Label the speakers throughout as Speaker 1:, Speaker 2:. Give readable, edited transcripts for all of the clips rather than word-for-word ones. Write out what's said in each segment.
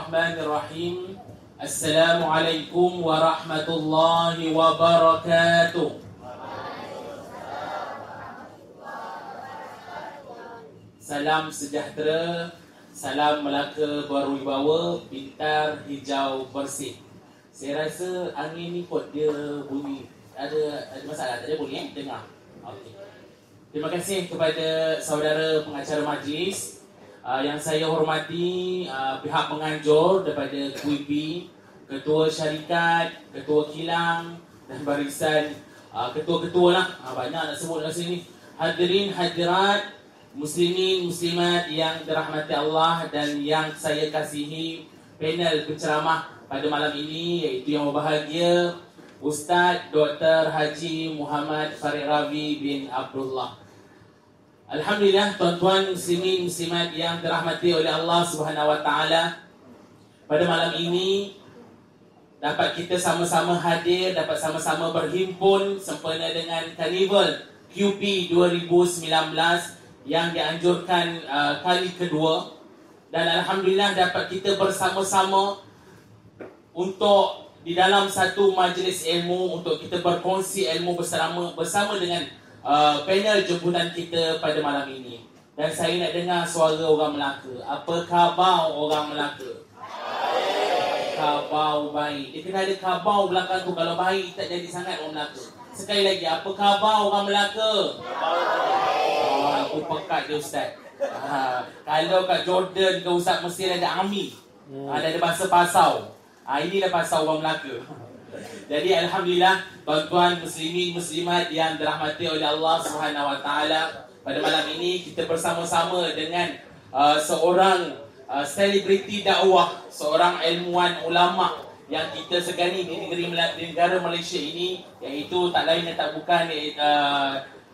Speaker 1: Bismillahirrahmanirrahim. Assalamualaikum warahmatullahi wabarakatuh. Salam sejahtera, salam Melaka berwibawa, pintar, hijau, bersih. Saya rasa angin ni kot dia bunyi. Ada masalah? Tak ada, boleh dengar? Okey. Terima kasih kepada saudara pengacara majlis yang saya hormati, pihak penganjur daripada QIP, ketua syarikat, ketua kilang dan barisan ketua-ketua lah, banyak nak sebut kat sini. Hadirin hadirat, muslimin muslimat yang dirahmati Allah dan yang saya kasihi, panel penceramah pada malam ini iaitu yang berbahagia Ustaz Dr. Haji Muhammad Farid Ravi bin Abdullah. Alhamdulillah, tuan-tuan muslimin muslimat yang dirahmati oleh Allah Subhanahu Wa Taala, pada malam ini dapat kita sama-sama hadir, dapat sama-sama berhimpun sempena dengan Karnival QP 2019 yang dianjurkan kali kedua, dan alhamdulillah dapat kita bersama-sama untuk di dalam satu majlis ilmu untuk kita berkongsi ilmu bersama dengan panel jemputan kita pada malam ini. Dan saya nak dengar suara orang Melaka. Apa khabar orang Melaka? Khabar baik. Dia kena ada khabar belakang tu. Kalau baik tak jadi sangat orang Melaka. Sekali lagi, apa khabar orang Melaka? Aku pekat dia Ustaz. Kalau kat Jordan ke Ustaz Mesir ada Ami, ada bahasa Pasau. Inilah pasal orang Melaka. Jadi alhamdulillah, tuan-tuan muslimin muslimat yang dirahmati oleh Allah Subhanahu Wa Taala, pada malam ini kita bersama-sama dengan seorang selebriti dakwah, seorang ilmuwan ulama yang kita segani di negara Malaysia ini, iaitu tak lain dan tak bukan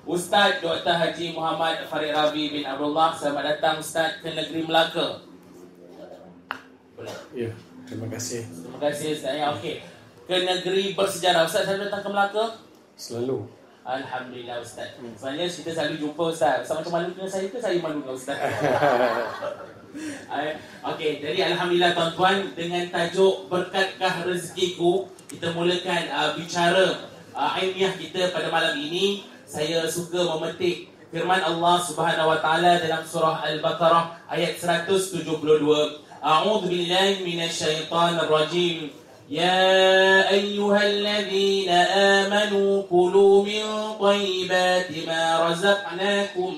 Speaker 1: Ustaz Dr. Haji Muhammad Farid Ravi bin Abdullah. Selamat datang Ustaz ke negeri Melaka.
Speaker 2: Ya, terima kasih.
Speaker 1: Terima kasih Ustaz. Okey. Ke negeri bersejarah. Ustaz selalu datang ke Melaka?
Speaker 2: Selalu.
Speaker 1: Alhamdulillah Ustaz. Sebenarnya kita selalu jumpa Ustaz. Ustaz macam malu dengan saya ke saya malu dengan Ustaz? Okey, jadi alhamdulillah tuan-tuan, dengan tajuk Berkatkah Rezekiku, kita mulakan bicara ilmiah kita pada malam ini. Saya suka memetik firman Allah Subhanahu Wa Taala dalam surah Al-Baqarah ayat 172. A'udzu billahi minasyaitonir rajim. يا أيها الذين آمنوا كلوا من طيبات ما رزقناكم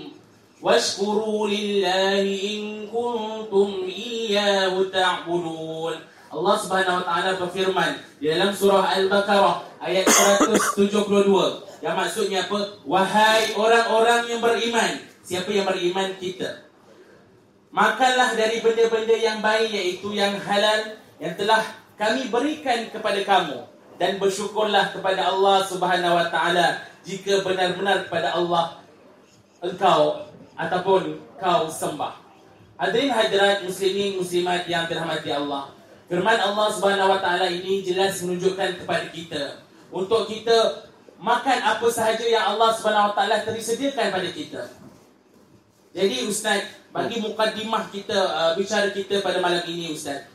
Speaker 1: واشكروا لله إن كنتم إياه تعبدون. Allah Subhanahu Wa Taala berfirman di dalam surah Al-Baqarah ayat 172, yang maksudnya apa? Wahai orang-orang yang beriman. Siapa yang beriman? Kita. Makanlah dari benda-benda yang baik, iaitu yang halal, yang telah kami berikan kepada kamu, dan bersyukurlah kepada Allah Subhanahu Wa Taala jika benar-benar kepada Allah engkau ataupun kau sembah. Hadirin hadirat muslimin muslimat yang dirahmati Allah, firman Allah Subhanahu Wa Taala ini jelas menunjukkan kepada kita untuk kita makan apa sahaja yang Allah Subhanahu Wa Taala telah sediakan pada kita. Jadi Ustaz, bagi mukadimah kita, bicara kita pada malam ini Ustaz,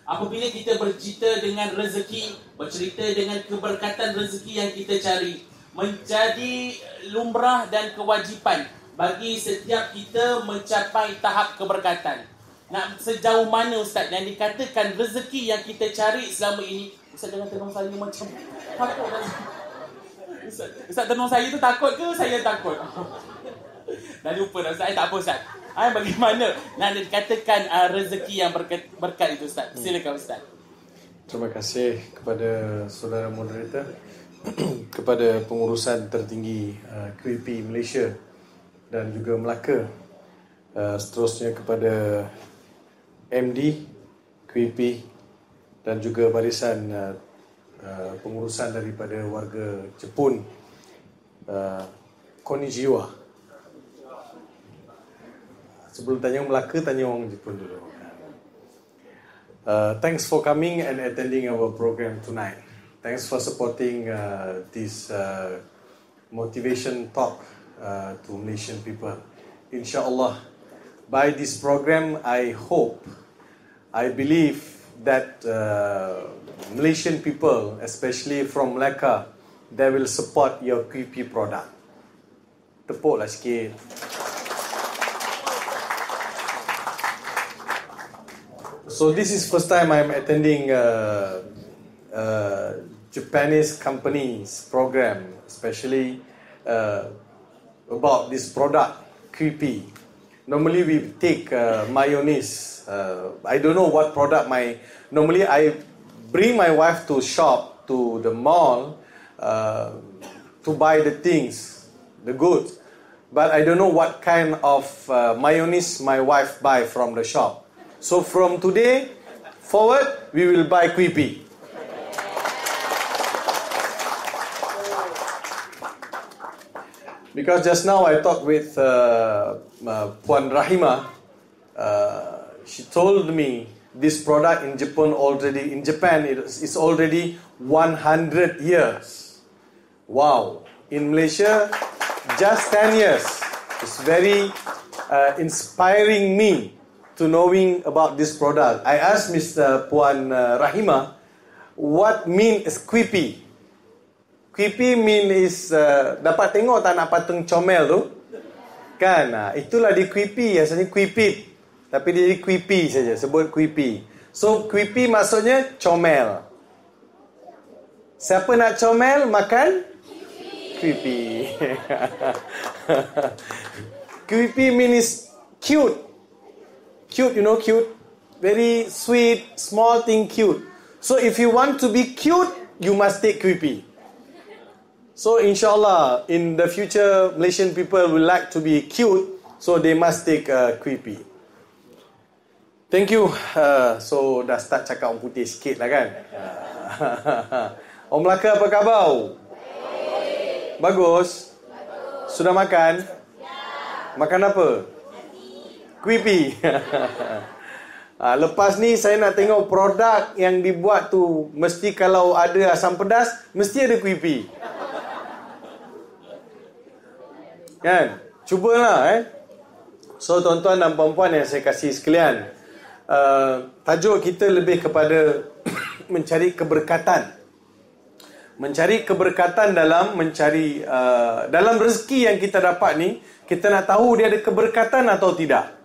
Speaker 1: apabila kita bercerita dengan rezeki, bercerita dengan keberkatan rezeki yang kita cari, menjadi lumrah dan kewajipan bagi setiap kita mencapai tahap keberkatan. Nak sejauh mana Ustaz yang dikatakan rezeki yang kita cari selama ini? Ustaz jangan tenung saya macam takut. Ustaz tenung saya tu takut ke saya takut? Dah lupa dah Ustaz, tak apa Ustaz. Bagaimana nak dikatakan rezeki yang berkat itu Ustaz? Silakan Ustaz.
Speaker 2: Terima kasih kepada saudara moderator, kepada pengurusan tertinggi QIP Malaysia dan juga Melaka, seterusnya kepada MD QIP dan juga barisan pengurusan daripada warga Jepun. Konnichiwa. Sebelum tanya orang Melaka, tanya orang Jepun dulu. Thanks for coming and attending our program tonight. Thanks for supporting this motivation talk to Malaysian people. InsyaAllah, by this program, I hope I believe that Malaysian people, especially from Melaka, they will support your QP product. Tepuklah sikit. So this is first time I'm attending Japanese companies program, especially about this product QP. Normally we take mayonnaise. I don't know what product normally I bring my wife to shop, to the mall, to buy the things, the goods. But I don't know what kind of mayonnaise my wife buy from the shop. So from today forward, we will buy QP. Because just now I talked with Puan Rahima. She told me this product in Japan is already 100 years. Wow. In Malaysia, just 10 years. It's very inspiring me to knowing about this product. I asked Mr. Puan Rahima, what means QP? QP means dapat tengok tak nak patung comel tu? Kan? Itulah di QP, asalnya QP. Tapi dia di QP saja, sebut QP. So QP maksudnya comel. Siapa nak comel, makan QP. QP means cute. Cute, you know, cute. Very sweet, small thing, cute. So if you want to be cute, you must take QP. So inshallah, in the future, Malaysian people will like to be cute, so they must take QP. Thank you. So dah start cakap orang putih sikit lah kan. Orang Melaka apa khabar? Bagus? Sudah makan? Makan apa? QP. Lepas ni saya nak tengok produk yang dibuat tu, mesti kalau ada asam pedas, mesti ada QP. Kan? Cubalah So tuan-tuan dan puan-puan yang saya kasih sekalian, tajuk kita lebih kepada mencari keberkatan. Mencari keberkatan dalam mencari dalam rezeki yang kita dapat ni, kita nak tahu dia ada keberkatan atau tidak.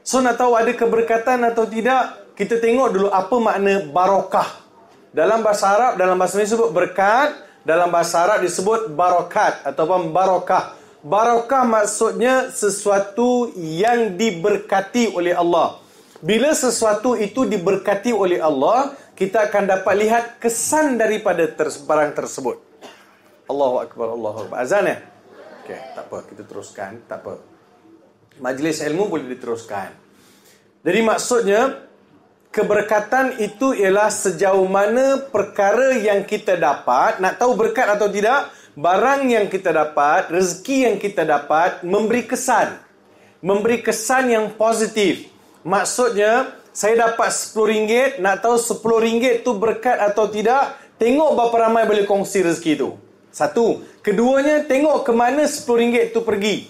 Speaker 2: So nak tahu ada keberkatan atau tidak, kita tengok dulu apa makna barakah. Dalam bahasa Arab, dalam bahasa Melayu disebut berkat, dalam bahasa Arab disebut barakat ataupun barakah. Barakah maksudnya sesuatu yang diberkati oleh Allah. Bila sesuatu itu diberkati oleh Allah, kita akan dapat lihat kesan daripada barang tersebut. Allahu Akbar, Allahu Akbar. Azan ya? Okey, tak apa, kita teruskan, tak apa. Majlis ilmu boleh diteruskan. Jadi maksudnya, keberkatan itu ialah sejauh mana perkara yang kita dapat, nak tahu berkat atau tidak, barang yang kita dapat, rezeki yang kita dapat, memberi kesan. Memberi kesan yang positif. Maksudnya, saya dapat RM10, nak tahu RM10 tu berkat atau tidak, tengok berapa ramai boleh kongsi rezeki tu. Satu. Keduanya, tengok ke mana RM10 tu pergi.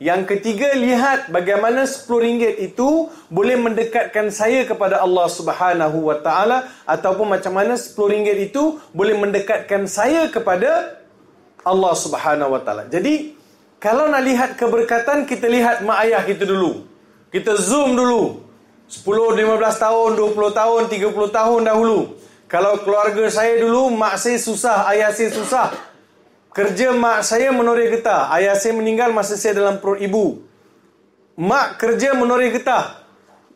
Speaker 2: Yang ketiga, lihat bagaimana RM10 itu boleh mendekatkan saya kepada Allah Subhanahu Wa Taala, ataupun macam mana RM10 itu boleh mendekatkan saya kepada Allah Subhanahu Wa Taala. Jadi, kalau nak lihat keberkatan, kita lihat mak ayah kita dulu. Kita zoom dulu. 10, 15 tahun, 20 tahun, 30 tahun dahulu. Kalau keluarga saya dulu, mak saya susah, ayah saya susah. Kerja mak saya menoreh getah. Ayah saya meninggal masa saya dalam perut ibu. Mak kerja menoreh getah.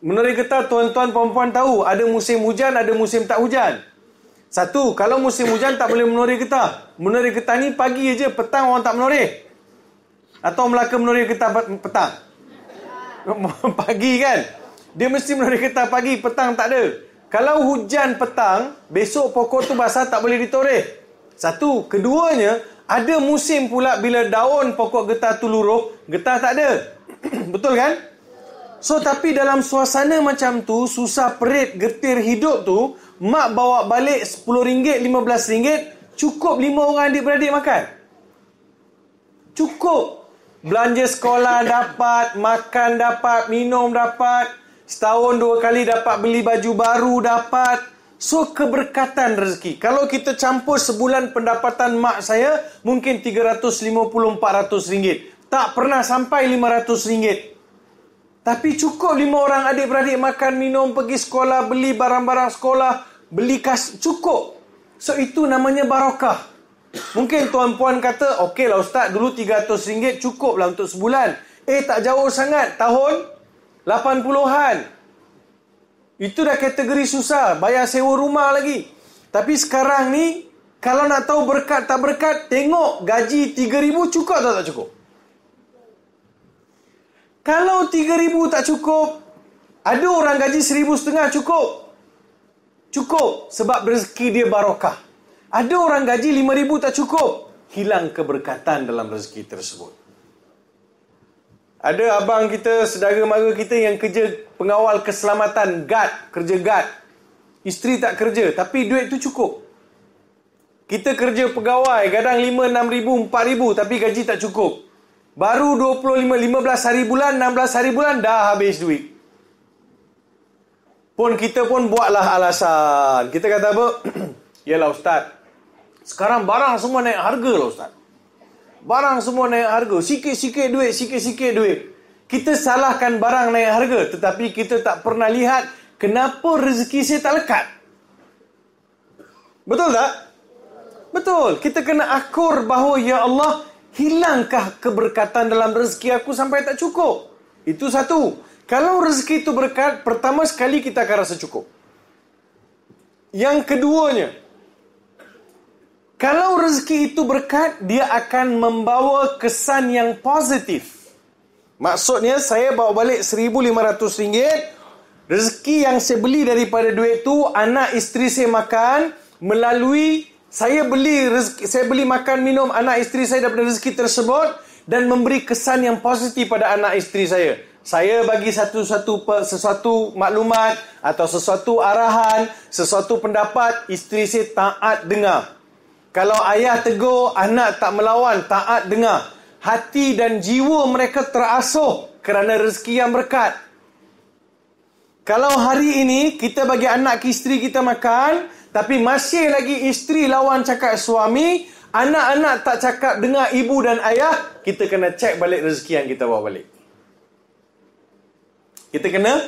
Speaker 2: Menoreh getah, tuan-tuan perempuan tahu, ada musim hujan, ada musim tak hujan. Satu, kalau musim hujan tak boleh menoreh getah. Menoreh getah ni pagi je, petang orang tak menoreh. Atau Melaka menoreh getah petang. Pagi kan? Dia mesti menoreh getah pagi, petang tak ada. Kalau hujan petang, besok pokok tu basah tak boleh ditoreh. Satu. Keduanya, ada musim pula bila daun pokok getah tu luruh, getah tak ada. Betul kan? So, tapi dalam suasana macam tu, susah perit, getir hidup tu, mak bawa balik RM10, RM15, cukup 5 orang adik-beradik makan. Cukup. Belanja sekolah dapat, makan dapat, minum dapat. Setahun 2 kali dapat beli baju baru, dapat. So, keberkatan rezeki. Kalau kita campur sebulan pendapatan mak saya, mungkin 350-400 ringgit. Tak pernah sampai 500 ringgit. Tapi cukup 5 orang adik-beradik makan, minum, pergi sekolah, beli barang-barang sekolah, beli cukup. So, itu namanya barakah. Mungkin tuan-puan kata, okeylah ustaz, dulu 300 ringgit cukuplah untuk sebulan. Tak jauh sangat. Tahun 80-an. Itu dah kategori susah. Bayar sewa rumah lagi. Tapi sekarang ni, kalau nak tahu berkat tak berkat, tengok gaji 3,000 cukup atau tak cukup? Kalau 3,000 tak cukup, ada orang gaji 1,500 cukup. Cukup sebab rezeki dia barakah. Ada orang gaji 5,000 tak cukup. Hilang keberkatan dalam rezeki tersebut. Ada abang kita, saudara mara kita yang kerja pengawal keselamatan, guard, kerja guard. Isteri tak kerja, tapi duit tu cukup. Kita kerja pegawai, kadang 5, 6,000, 4,000, tapi gaji tak cukup. Baru 15 hari bulan, 16 hari bulan, dah habis duit. Kita pun buatlah alasan. Kita kata apa? Yalah ustaz, sekarang barang semua naik harga lah ustaz. Barang semua naik harga. Sikit-sikit duit, sikit-sikit duit. Kita salahkan barang naik harga, tetapi kita tak pernah lihat kenapa rezeki saya tak lekat. Betul tak? Betul. Kita kena akur bahawa ya Allah, hilangkah keberkatan dalam rezeki aku sampai tak cukup? Itu satu. Kalau rezeki itu berkat, pertama sekali kita akan rasa cukup. Yang keduanya, kalau rezeki itu berkat, dia akan membawa kesan yang positif. Maksudnya, saya bawa balik RM1,500. Rezeki yang saya beli daripada duit itu, anak isteri saya makan, melalui saya beli makan minum anak isteri saya daripada rezeki tersebut, dan memberi kesan yang positif pada anak isteri saya. Saya bagi sesuatu maklumat atau sesuatu arahan, sesuatu pendapat, isteri saya taat dengar. Kalau ayah tegur, anak tak melawan, taat dengar. Hati dan jiwa mereka terasuh kerana rezeki yang berkat. Kalau hari ini kita bagi anak isteri kita makan, tapi masih lagi isteri lawan cakap suami, anak-anak tak cakap dengar ibu dan ayah, kita kena cek balik rezeki yang kita bawa balik. Kita kena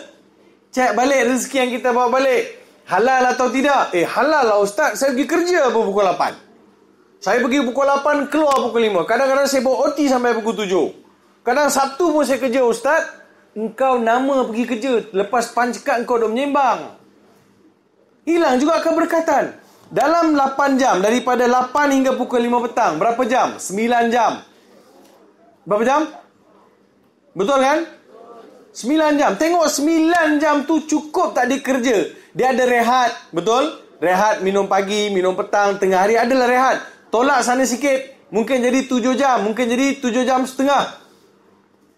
Speaker 2: cek balik rezeki yang kita bawa balik. Halal atau tidak? Halal lah ustaz, saya pergi kerja pukul 8. Saya pergi pukul 8, keluar pukul 5. Kadang-kadang saya bawa OT sampai pukul 7. Kadang Sabtu pun saya kerja, ustaz. Engkau nama pergi kerja, lepas pan cekak engkau dah menyembang. Hilang juga keberkatan. Dalam 8 jam, daripada 8 hingga pukul 5 petang, berapa jam? 9 jam. Berapa jam? Betul kan? 9 jam. Tengok 9 jam tu cukup tak dikerja. Dia ada rehat, betul? Rehat, minum pagi, minum petang, tengah hari adalah rehat. Tolak sana sikit, mungkin jadi 7 jam, mungkin jadi 7 jam setengah.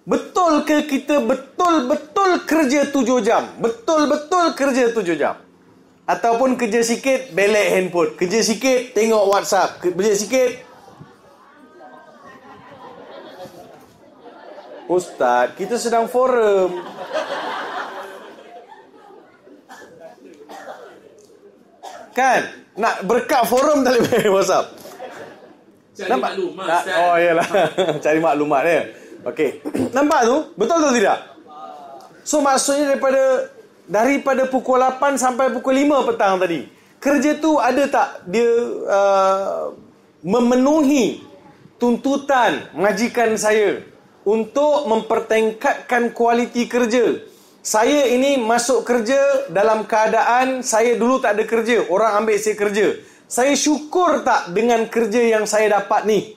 Speaker 2: Betul ke kita betul-betul kerja 7 jam? Betul-betul kerja 7 jam? Ataupun kerja sikit, belek handphone. Kerja sikit, tengok WhatsApp. Kerja sikit. Ustaz, kita sedang forum. Kan? Nak berkat forum tak boleh WhatsApp.
Speaker 1: Cari
Speaker 2: nampak?
Speaker 1: maklumat, Ustaz.
Speaker 2: Oh, iyalah. Cari maklumat dia. Okey. Nampak tu? Betul atau tidak? So, maksudnya daripada pukul 8 sampai pukul 5 petang tadi, kerja tu ada tak dia memenuhi tuntutan majikan saya untuk mempertingkatkan kualiti kerja? Saya ini masuk kerja dalam keadaan saya dulu tak ada kerja. Orang ambil saya kerja. Saya syukur tak dengan kerja yang saya dapat ni?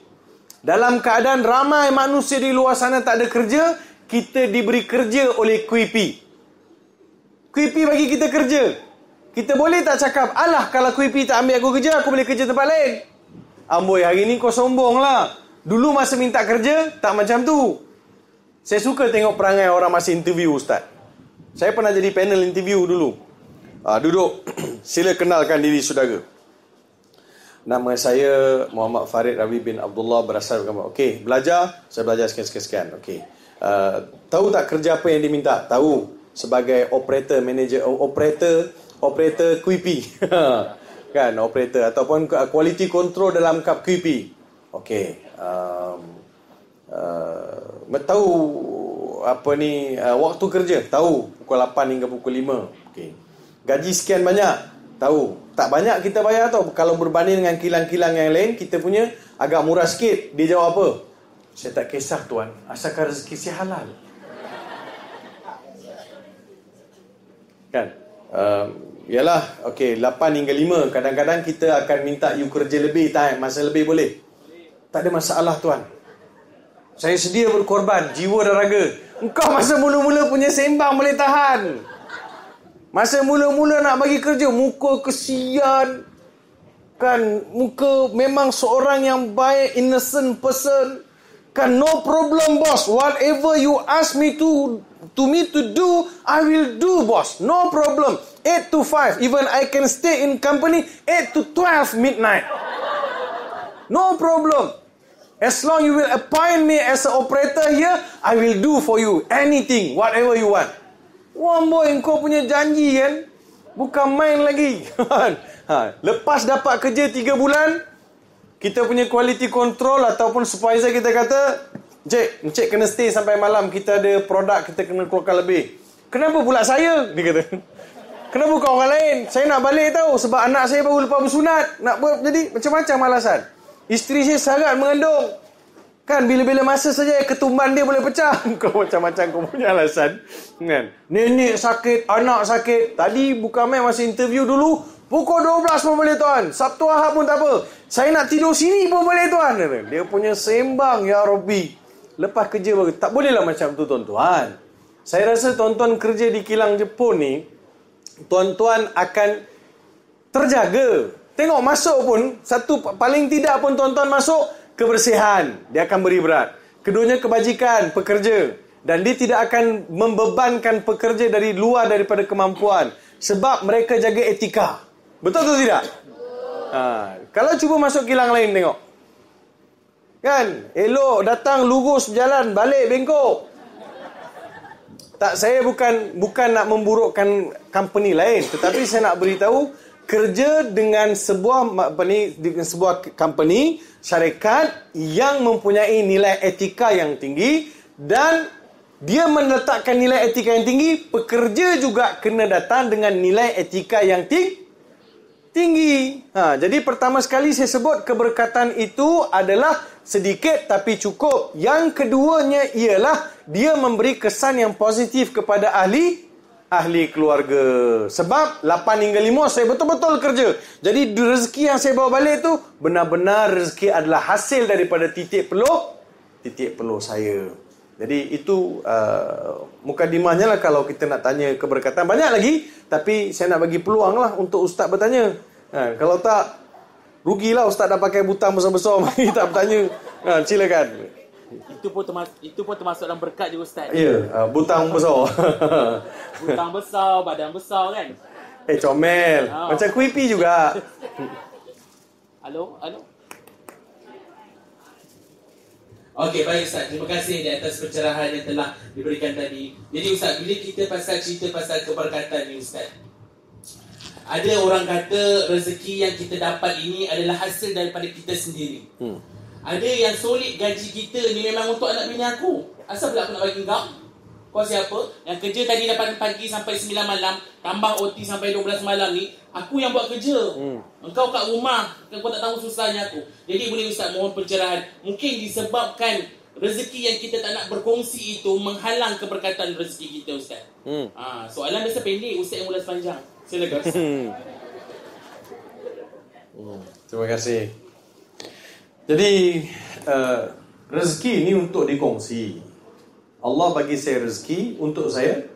Speaker 2: Dalam keadaan ramai manusia di luar sana tak ada kerja, kita diberi kerja oleh QP. QP bagi kita kerja. Kita boleh tak cakap, alah kalau QP tak ambil aku kerja, aku boleh kerja tempat lain. Amboi, hari ni kau sombong lah. Dulu masa minta kerja, tak macam tu. Saya suka tengok perangai orang masa interview, ustaz. Saya pernah jadi panel interview dulu. Duduk. Sila kenalkan diri saudara. Nama saya Muhammad Farid Ravi bin Abdullah, berasal dari Kampung. Okey, belajar. Saya belajar sekian-sekian. Okey. Tahu tak kerja apa yang diminta? Tahu. sebagai operator, manager, operator QP. Kan, operator ataupun quality control dalam kap QP. Okey. Tahu apa ni waktu kerja, tahu pukul 8 hingga pukul 5. Okey. Gaji sekian banyak, tahu. Tak banyak kita bayar tau. Kalau berbanding dengan kilang-kilang yang lain, kita punya agak murah sikit. Dia jawab apa? Saya tak kisah tuan, asalkan rezeki saya halal. Kan? Yalah, okey, 8 hingga 5. Kadang-kadang kita akan minta you kerja lebih, masa lebih boleh. Tak ada masalah tuan. Saya sedia berkorban jiwa dan raga. Engkau masa mula-mula punya sembang boleh tahan. Masa mula-mula nak bagi kerja, muka kesian. Kan, muka memang seorang yang baik, innocent person. Kan, no problem boss. Whatever you ask me to do, I will do boss. No problem. 8 to 5. Even I can stay in company 8 to 12 midnight. No problem. As long you will appoint me as an operator here, I will do for you anything, whatever you want. Wah boy, kau punya janji kan, bukan main lagi. Lepas dapat kerja 3 bulan, kita punya quality control ataupun supervisor kita kata, Encik kena stay sampai malam, kita ada produk kita kena keluarkan lebih. Kenapa pula saya? Dia kata. Kenapa kau orang lain? Saya nak balik tahu sebab anak saya baru lepas bersunat. Nak buat jadi macam-macam alasan. Isteri saya sangat mengandung. Kan bila-bila masa saja ketumban dia boleh pecah. Kau macam-macam kau punya alasan. Kan? Nenek sakit, anak sakit. Tadi bukan main masa interview dulu. Pukul 12 pun boleh tuan. Sabtu Ahad pun tak apa. Saya nak tidur sini pun boleh tuan. Dia punya sembang, ya Rabbi. Lepas kerja baru. Tak bolehlah macam tu tuan-tuan. Saya rasa tuan-tuan kerja di kilang Jepun ni, tuan-tuan akan terjaga. Tengok masuk pun, satu paling tidak pun tuan-tuan masuk, kebersihan. Dia akan beri berat. Keduanya kebajikan pekerja. Dan dia tidak akan membebankan pekerja dari luar daripada kemampuan. Sebab mereka jaga etika. Betul atau tidak? Kalau cuba masuk kilang lain tengok. Kan? Elok datang lurus berjalan, balik bengkok. Tak, saya bukan nak memburukkan company lain, tetapi saya nak beritahu kerja dengan sebuah company, syarikat yang mempunyai nilai etika yang tinggi dan dia meletakkan nilai etika yang tinggi, pekerja juga kena datang dengan nilai etika yang tinggi. Jadi pertama sekali saya sebut keberkatan itu adalah sedikit tapi cukup. Yang keduanya ialah dia memberi kesan yang positif kepada ahli keluarga. Sebab 8 hingga 5 saya betul-betul kerja. Jadi rezeki yang saya bawa balik tu benar-benar rezeki adalah hasil daripada titik peluh saya. Jadi itu mukadimahnya lah kalau kita nak tanya keberkatan. Banyak lagi, tapi saya nak bagi peluang lah untuk ustaz bertanya. Kalau tak, rugilah ustaz dah pakai butang besar-besar mari tak bertanya. Silakan.
Speaker 1: Itu pun termasuk dalam berkat je ustaz.
Speaker 2: Ya, butang besar.
Speaker 1: Butang besar, badan besar kan.
Speaker 2: Comel. Macam kuipi juga.
Speaker 1: Halo. Okey, baik Ustaz. Terima kasih di atas pencerahan yang telah diberikan tadi. Jadi Ustaz, bila kita cerita pasal keberkatan ni Ustaz, ada orang kata rezeki yang kita dapat ini adalah hasil daripada kita sendiri. Ada yang solid gaji kita ni memang untuk anak bini aku. Asal pula aku nak bagi kau? Kau siapa? Yang kerja tadi 8 pagi sampai 9 malam, tambah OT sampai 12 malam ni, aku yang buat kerja. Engkau kat rumah, kau tak tahu susahnya aku. Jadi boleh Ustaz mohon pencerahan. Mungkin disebabkan rezeki yang kita tak nak berkongsi itu menghalang keberkatan rezeki kita Ustaz. Soalan biasa pendek, Ustaz yang ulas panjang. Silakan.
Speaker 2: Terima kasih. Jadi rezeki ni untuk dikongsi. Allah bagi saya rezeki untuk saya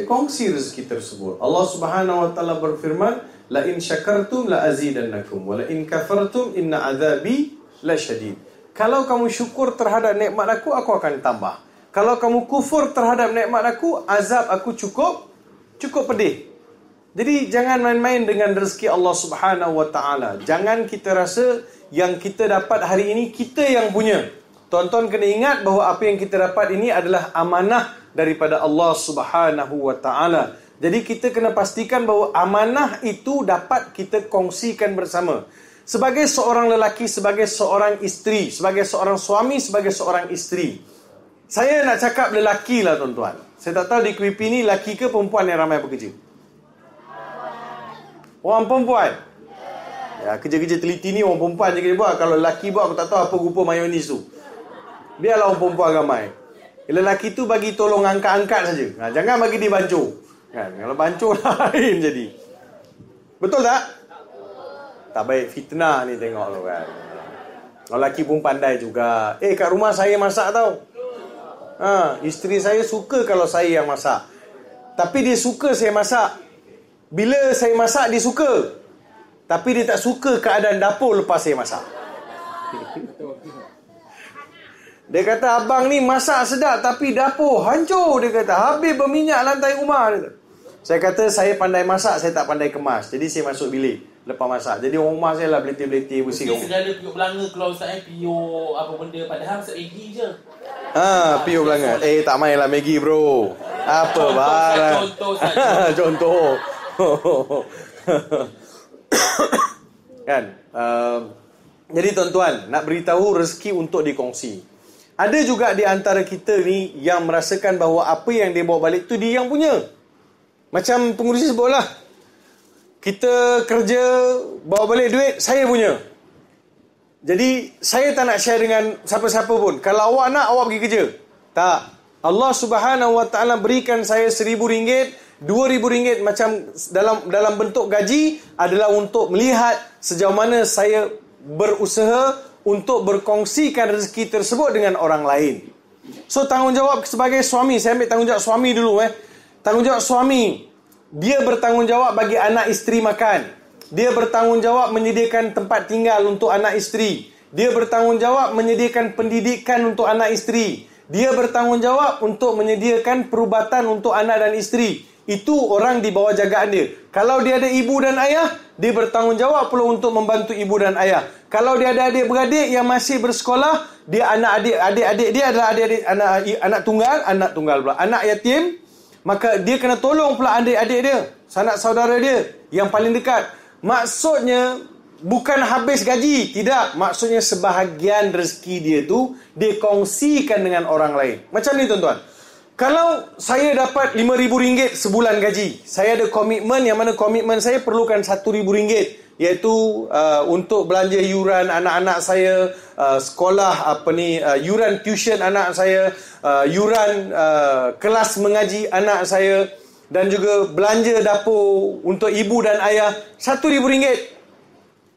Speaker 2: kongsi rezeki tersebut. Allah Subhanahu wa taala berfirman, la in syakartum la azidannakum wa la in kafartum inna azabi lasyadid. Kalau kamu syukur terhadap nikmat aku akan tambah. Kalau kamu kufur terhadap nikmat aku, azab aku cukup pedih. Jadi jangan main-main dengan rezeki Allah Subhanahu wa taala. Jangan kita rasa yang kita dapat hari ini kita yang punya. tuan-tuan kena ingat bahawa apa yang kita dapat ini adalah amanah daripada Allah Subhanahu wa taala. Jadi kita kena pastikan bahawa amanah itu dapat kita kongsikan bersama. Sebagai seorang lelaki, sebagai seorang isteri, sebagai seorang suami, sebagai seorang isteri. Saya nak cakap lelaki lah tuan-tuan. Saya tak tahu di QP ni lelaki ke perempuan yang ramai bekerja? Orang perempuan. Ya, kerja-kerja teliti ni orang perempuan je kena buat. Kalau lelaki buat aku tak tahu apa rupa mayonis tu. Biarlah orang perempuan ramai. Lelaki tu bagi tolong angkat-angkat saja. Jangan bagi dia bancur. Kan? Kalau bancur lain jadi. Betul tak? Tak baik fitnah ni tengok tu kan. Kalau lelaki pun pandai juga. Kat rumah saya masak tau. Isteri saya suka kalau saya yang masak. Tapi dia suka saya masak. Bila saya masak dia suka. Tapi dia tak suka keadaan dapur lepas saya masak. Dia kata abang ni masak sedap tapi dapur hancur. Dia kata habis berminyak lantai rumah. Dia kata. Saya kata saya pandai masak, saya tak pandai kemas. Jadi saya masuk bilik lepas masak. Jadi orang rumah saya lah beletih-beletih bersih.
Speaker 1: Mesti segala piuk belanga keluar Ustaz piuk apa benda. Padahal Ustaz Maggi je.
Speaker 2: Piuk belanga. Tak main lah Maggi bro. Apa barang. Contoh. Kan? Jadi tuan-tuan, nak beritahu rezeki untuk dikongsi. Ada juga di antara kita ni yang merasakan bahawa apa yang dia bawa balik tu dia yang punya. Macam pengurusi sebutlah. Kita kerja bawa balik duit, saya punya. Jadi saya tak nak share dengan siapa-siapa pun. Kalau awak nak, awak pergi kerja. Tak. Allah Subhanahu wa taala berikan saya RM1,000, RM2,000 macam dalam bentuk gaji adalah untuk melihat sejauh mana saya berusaha untuk berkongsikan rezeki tersebut dengan orang lain. So tanggungjawab sebagai suami, saya ambil tanggungjawab suami dulu Tanggungjawab suami, dia bertanggungjawab bagi anak isteri makan. Dia bertanggungjawab menyediakan tempat tinggal untuk anak isteri. Dia bertanggungjawab menyediakan pendidikan untuk anak isteri. Dia bertanggungjawab untuk menyediakan perubatan untuk anak dan isteri. Itu orang di bawah jagaan dia. Kalau dia ada ibu dan ayah, dia bertanggungjawab pula untuk membantu ibu dan ayah. Kalau dia ada adik-beradik yang masih bersekolah, dia adik-adik dia adalah anak tunggal pula, anak yatim, maka dia kena tolong pula adik-adik dia, sanak saudara dia yang paling dekat. Maksudnya bukan habis gaji, tidak. Maksudnya sebahagian rezeki dia tu dia kongsikan dengan orang lain. Macam ni tuan-tuan. Kalau saya dapat RM5,000 sebulan gaji, saya ada komitmen yang mana komitmen saya perlukan RM1,000, iaitu untuk belanja yuran anak-anak saya, sekolah yuran tuition anak saya, yuran kelas mengaji anak saya, dan juga belanja dapur untuk ibu dan ayah. RM1,000.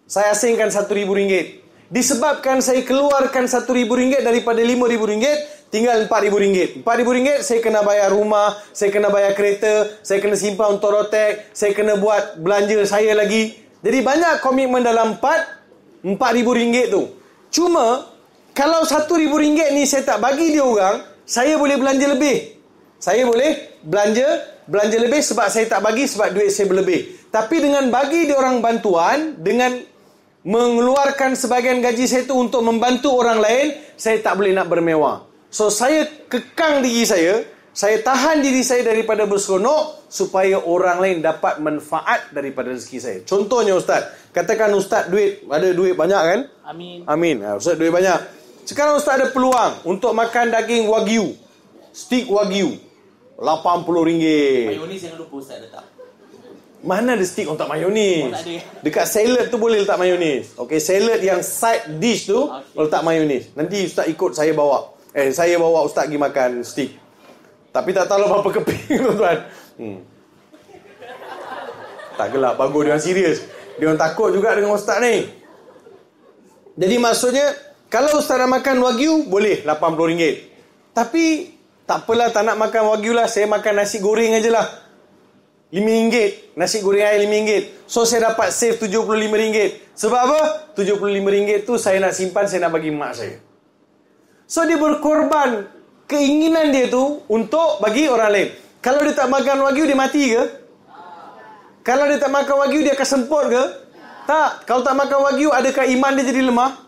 Speaker 2: Saya asingkan RM1,000. Disebabkan saya keluarkan RM1,000 daripada RM5,000, tinggal RM4,000. RM4,000 saya kena bayar rumah, saya kena bayar kereta, saya kena simpan untuk rotek, saya kena buat belanja saya lagi. Jadi banyak komitmen dalam RM4,000 tu. Cuma kalau RM1,000 ni saya tak bagi dia orang, saya boleh belanja lebih. Saya boleh belanja lebih sebab saya tak bagi, sebab duit saya berlebih. Tapi dengan bagi dia orang bantuan, dengan mengeluarkan sebahagian gaji saya tu untuk membantu orang lain, saya tak boleh nak bermewah. So saya kekang diri saya tahan diri saya daripada berseronok supaya orang lain dapat manfaat daripada rezeki saya. Contohnya Ustaz, katakan Ustaz ada duit banyak kan? Amin. Ustaz duit banyak. Sekarang Ustaz ada peluang untuk makan daging wagyu, steak wagyu, RM80.
Speaker 1: Mayonis jangan lupa Ustaz letak.
Speaker 2: Mana ada stick untuk mayonis?
Speaker 1: Tak ada.
Speaker 2: Dekat salad tu boleh letak mayonis. Okey, salad yang side dish tu letak mayonis. Nanti Ustaz ikut saya bawa. Saya bawa Ustaz pergi makan stick. Tapi tak tahu berapa keping tuan-tuan. Tak gelap, bagus dia orang serius. Dia orang takut juga dengan Ustaz ni. Jadi maksudnya, kalau Ustaz nak makan wagyu, boleh RM80. Tapi tak apalah, tak nak makan wagyu lah, saya makan nasi goreng ajalah. RM5. Nasi goreng air RM5. So saya dapat save RM75. Sebab apa? RM75 tu saya nak simpan, saya nak bagi mak saya. So dia berkorban keinginan dia tu untuk bagi orang lain. Kalau dia tak makan wagyu, dia mati ke? Kalau dia tak makan wagyu, dia akan semput ke? Tak. Kalau tak makan wagyu, adakah iman dia jadi lemah?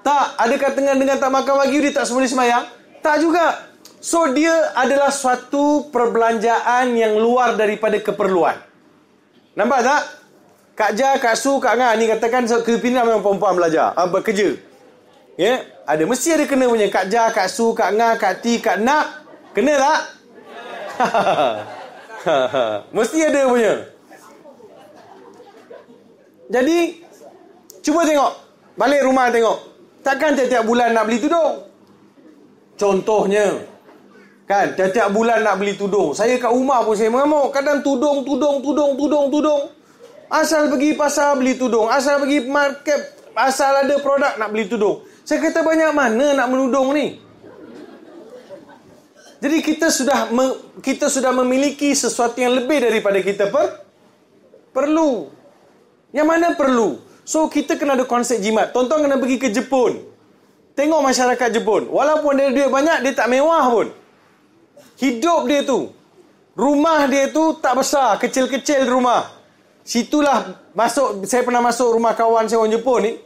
Speaker 2: Tak. Adakah dengan tak makan wagyu dia tak semula semayang? Tak juga. So, dia adalah suatu perbelanjaan yang luar daripada keperluan. Nampak tak? Kak Ja, Kak Su, Kak Ngah ni katakan kepimpinan memang perempuan belajar, bekerja. Ya, ada, mesti ada kena punya. Kak Ja, Kak Su, Kak Ngah, Kak Ti, Kak Nak. Kena tak? Mesti ada punya. Jadi, cuba tengok. Balik rumah tengok. Takkan tiap-tiap bulan nak beli tudung? Contohnya, kan, tiap-tiap bulan nak beli tudung. Saya kat rumah pun saya mengamuk. Kadang tudung. Asal pergi pasar beli tudung. Asal pergi market, asal ada produk nak beli tudung. Saya kata banyak mana nak menudung ni? Jadi kita sudah memiliki sesuatu yang lebih daripada kita perlu. Yang mana perlu? So kita kena ada konsep jimat. Tonton kena pergi ke Jepun. Tengok masyarakat Jepun. Walaupun dia duit banyak, dia tak mewah pun. Hidup dia tu, rumah dia tu tak besar, kecil-kecil rumah. Situlah saya pernah masuk rumah kawan saya orang Jepun ni.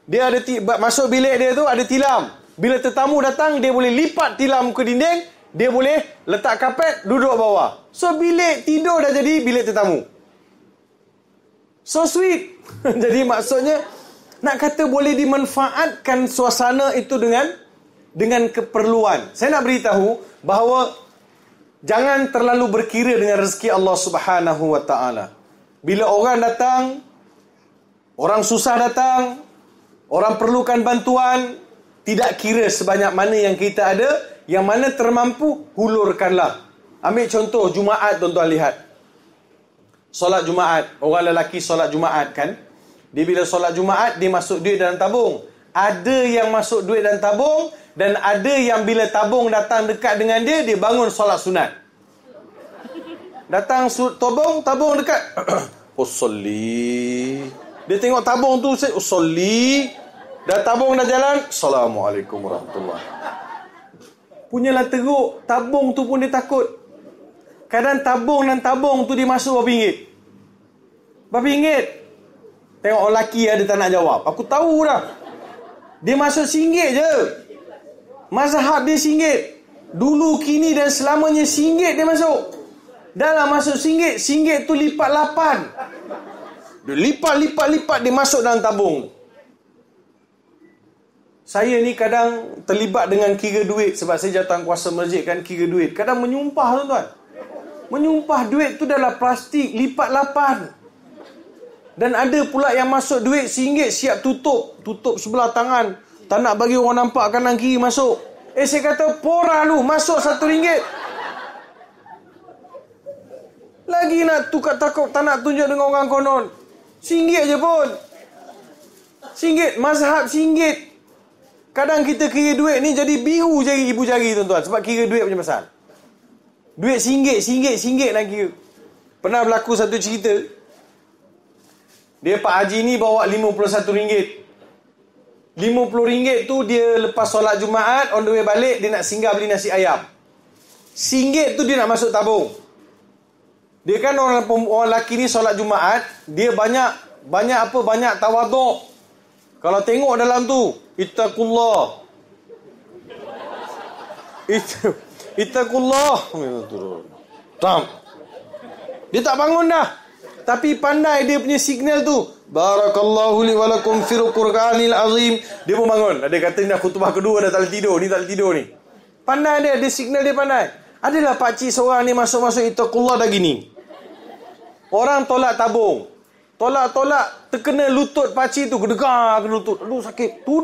Speaker 2: Dia ada masuk bilik dia tu ada tilam. Bila tetamu datang, dia boleh lipat tilam ke dinding, dia boleh letak kapet, duduk bawah. So bilik tidur dah jadi bilik tetamu. So sweet. Jadi maksudnya nak kata boleh dimanfaatkan suasana itu dengan keperluan. Saya nak beritahu bahawa jangan terlalu berkira dengan rezeki Allah Subhanahu wa taala. Bila orang datang, orang susah datang, orang perlukan bantuan, tidak kira sebanyak mana yang kita ada, yang mana termampu, hulurkanlah. Ambil contoh Jumaat, tuan-tuan lihat. Solat Jumaat, orang lelaki solat Jumaat kan. Dia bila solat Jumaat, dia masuk duit dalam tabung. Ada yang masuk duit dalam tabung, dan ada yang bila tabung datang dekat dengan dia, dia bangun solat sunat. Datang tabung dekat. Usolli. Dia tengok tabung tu, usolli. Dah tabung dah jalan, Assalamualaikum warahmatullahi. Punyalah teruk, tabung tu pun dia takut. Kadang tabung dan tabung tu dia masuk berapa ringgit? Berapa ringgit? Tengok orang lelaki ada tak nak jawab. Aku tahu dah. Dia masuk RM1 je. Mazhab dia RM1. Dulu, kini dan selamanya RM1 dia masuk. Dalam masuk RM1, RM1 tu lipat 8. Dia lipat, dia masuk dalam tabung. Saya ni kadang terlibat dengan kira duit. Sebab saya jawatankuasa masjid kan, kira duit. Kadang menyumpah tuan-tuan. Menyumpah duit tu dalam plastik, lipat 8. Dan ada pula yang masuk duit RM1 siap tutup. Tutup sebelah tangan. Tak nak bagi orang nampak kanan kiri masuk. Saya kata, porah lu, masuk RM1. Lagi nak tukar takut, tak nak tunjuk dengan orang konon. RM1 je pun. RM1, mazhab RM1. Kadang kita kira duit ni jadi biru jari ibu jari tuan-tuan. Sebab kira duit punya pasal. Duit RM1 nak kira. Pernah berlaku satu cerita. Dia Pak Haji ni bawa RM51. RM50 tu dia lepas solat Jumaat, on the way balik, dia nak singgah beli nasi ayam. RM1 tu dia nak masuk tabung. Dia kan orang lelaki ni solat Jumaat, dia banyak tawaduk. Kalau tengok dalam tu, ittaqullah. Ittaqullah. Tam. Dia tak bangun dah. Tapi pandai dia punya signal tu. Barakallahu li wa lakum fil Qur'anil azim. Dia pun bangun. Ada kata ni dah khutbah kedua, dah tak tidur. Ni tak tidur ni. Pandai dia signal dia pandai. Adalah pakcik seorang ni masuk-masuk ittaqullah dah gini. Orang tolak tabung. Tolak, terkena lutut pakcik tu. Kedegar ke lutut. Aduh sakit. Tu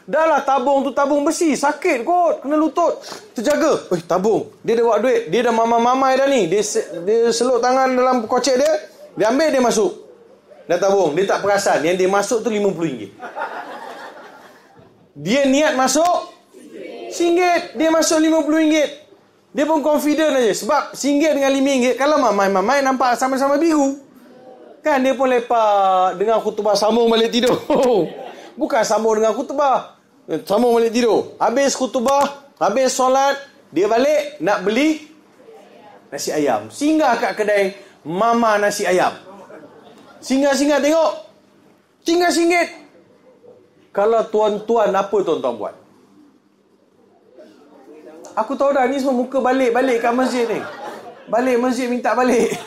Speaker 2: dah lah tabung tu tabung besi. Sakit kot. Kena lutut. Terjaga. Tabung. Dia dah buat duit. Dia dah mamai dah ni. Dia seluk tangan dalam kocek dia. Dia ambil, dia masuk. Dah tabung. Dia tak perasan. Yang dia masuk tu RM50. Dia niat masuk RM1. Dia masuk RM50. Dia pun confident aja. Sebab RM1 dengan RM5, kalau mamai nampak sama-sama biru. Kan dia pun lepak. Dengar khutbah, sambung balik tidur. Bukan sambung dengan khutbah. Sambung balik tidur. Habis khutbah, habis solat, dia balik nak beli nasi ayam. Singgah kat kedai Mama nasi ayam. Singgah tengok. Tinggal RM1. Kalau tuan-tuan, apa tuan-tuan buat? Aku tahu dah, ni semua muka balik kat masjid ni. Balik masjid minta balik.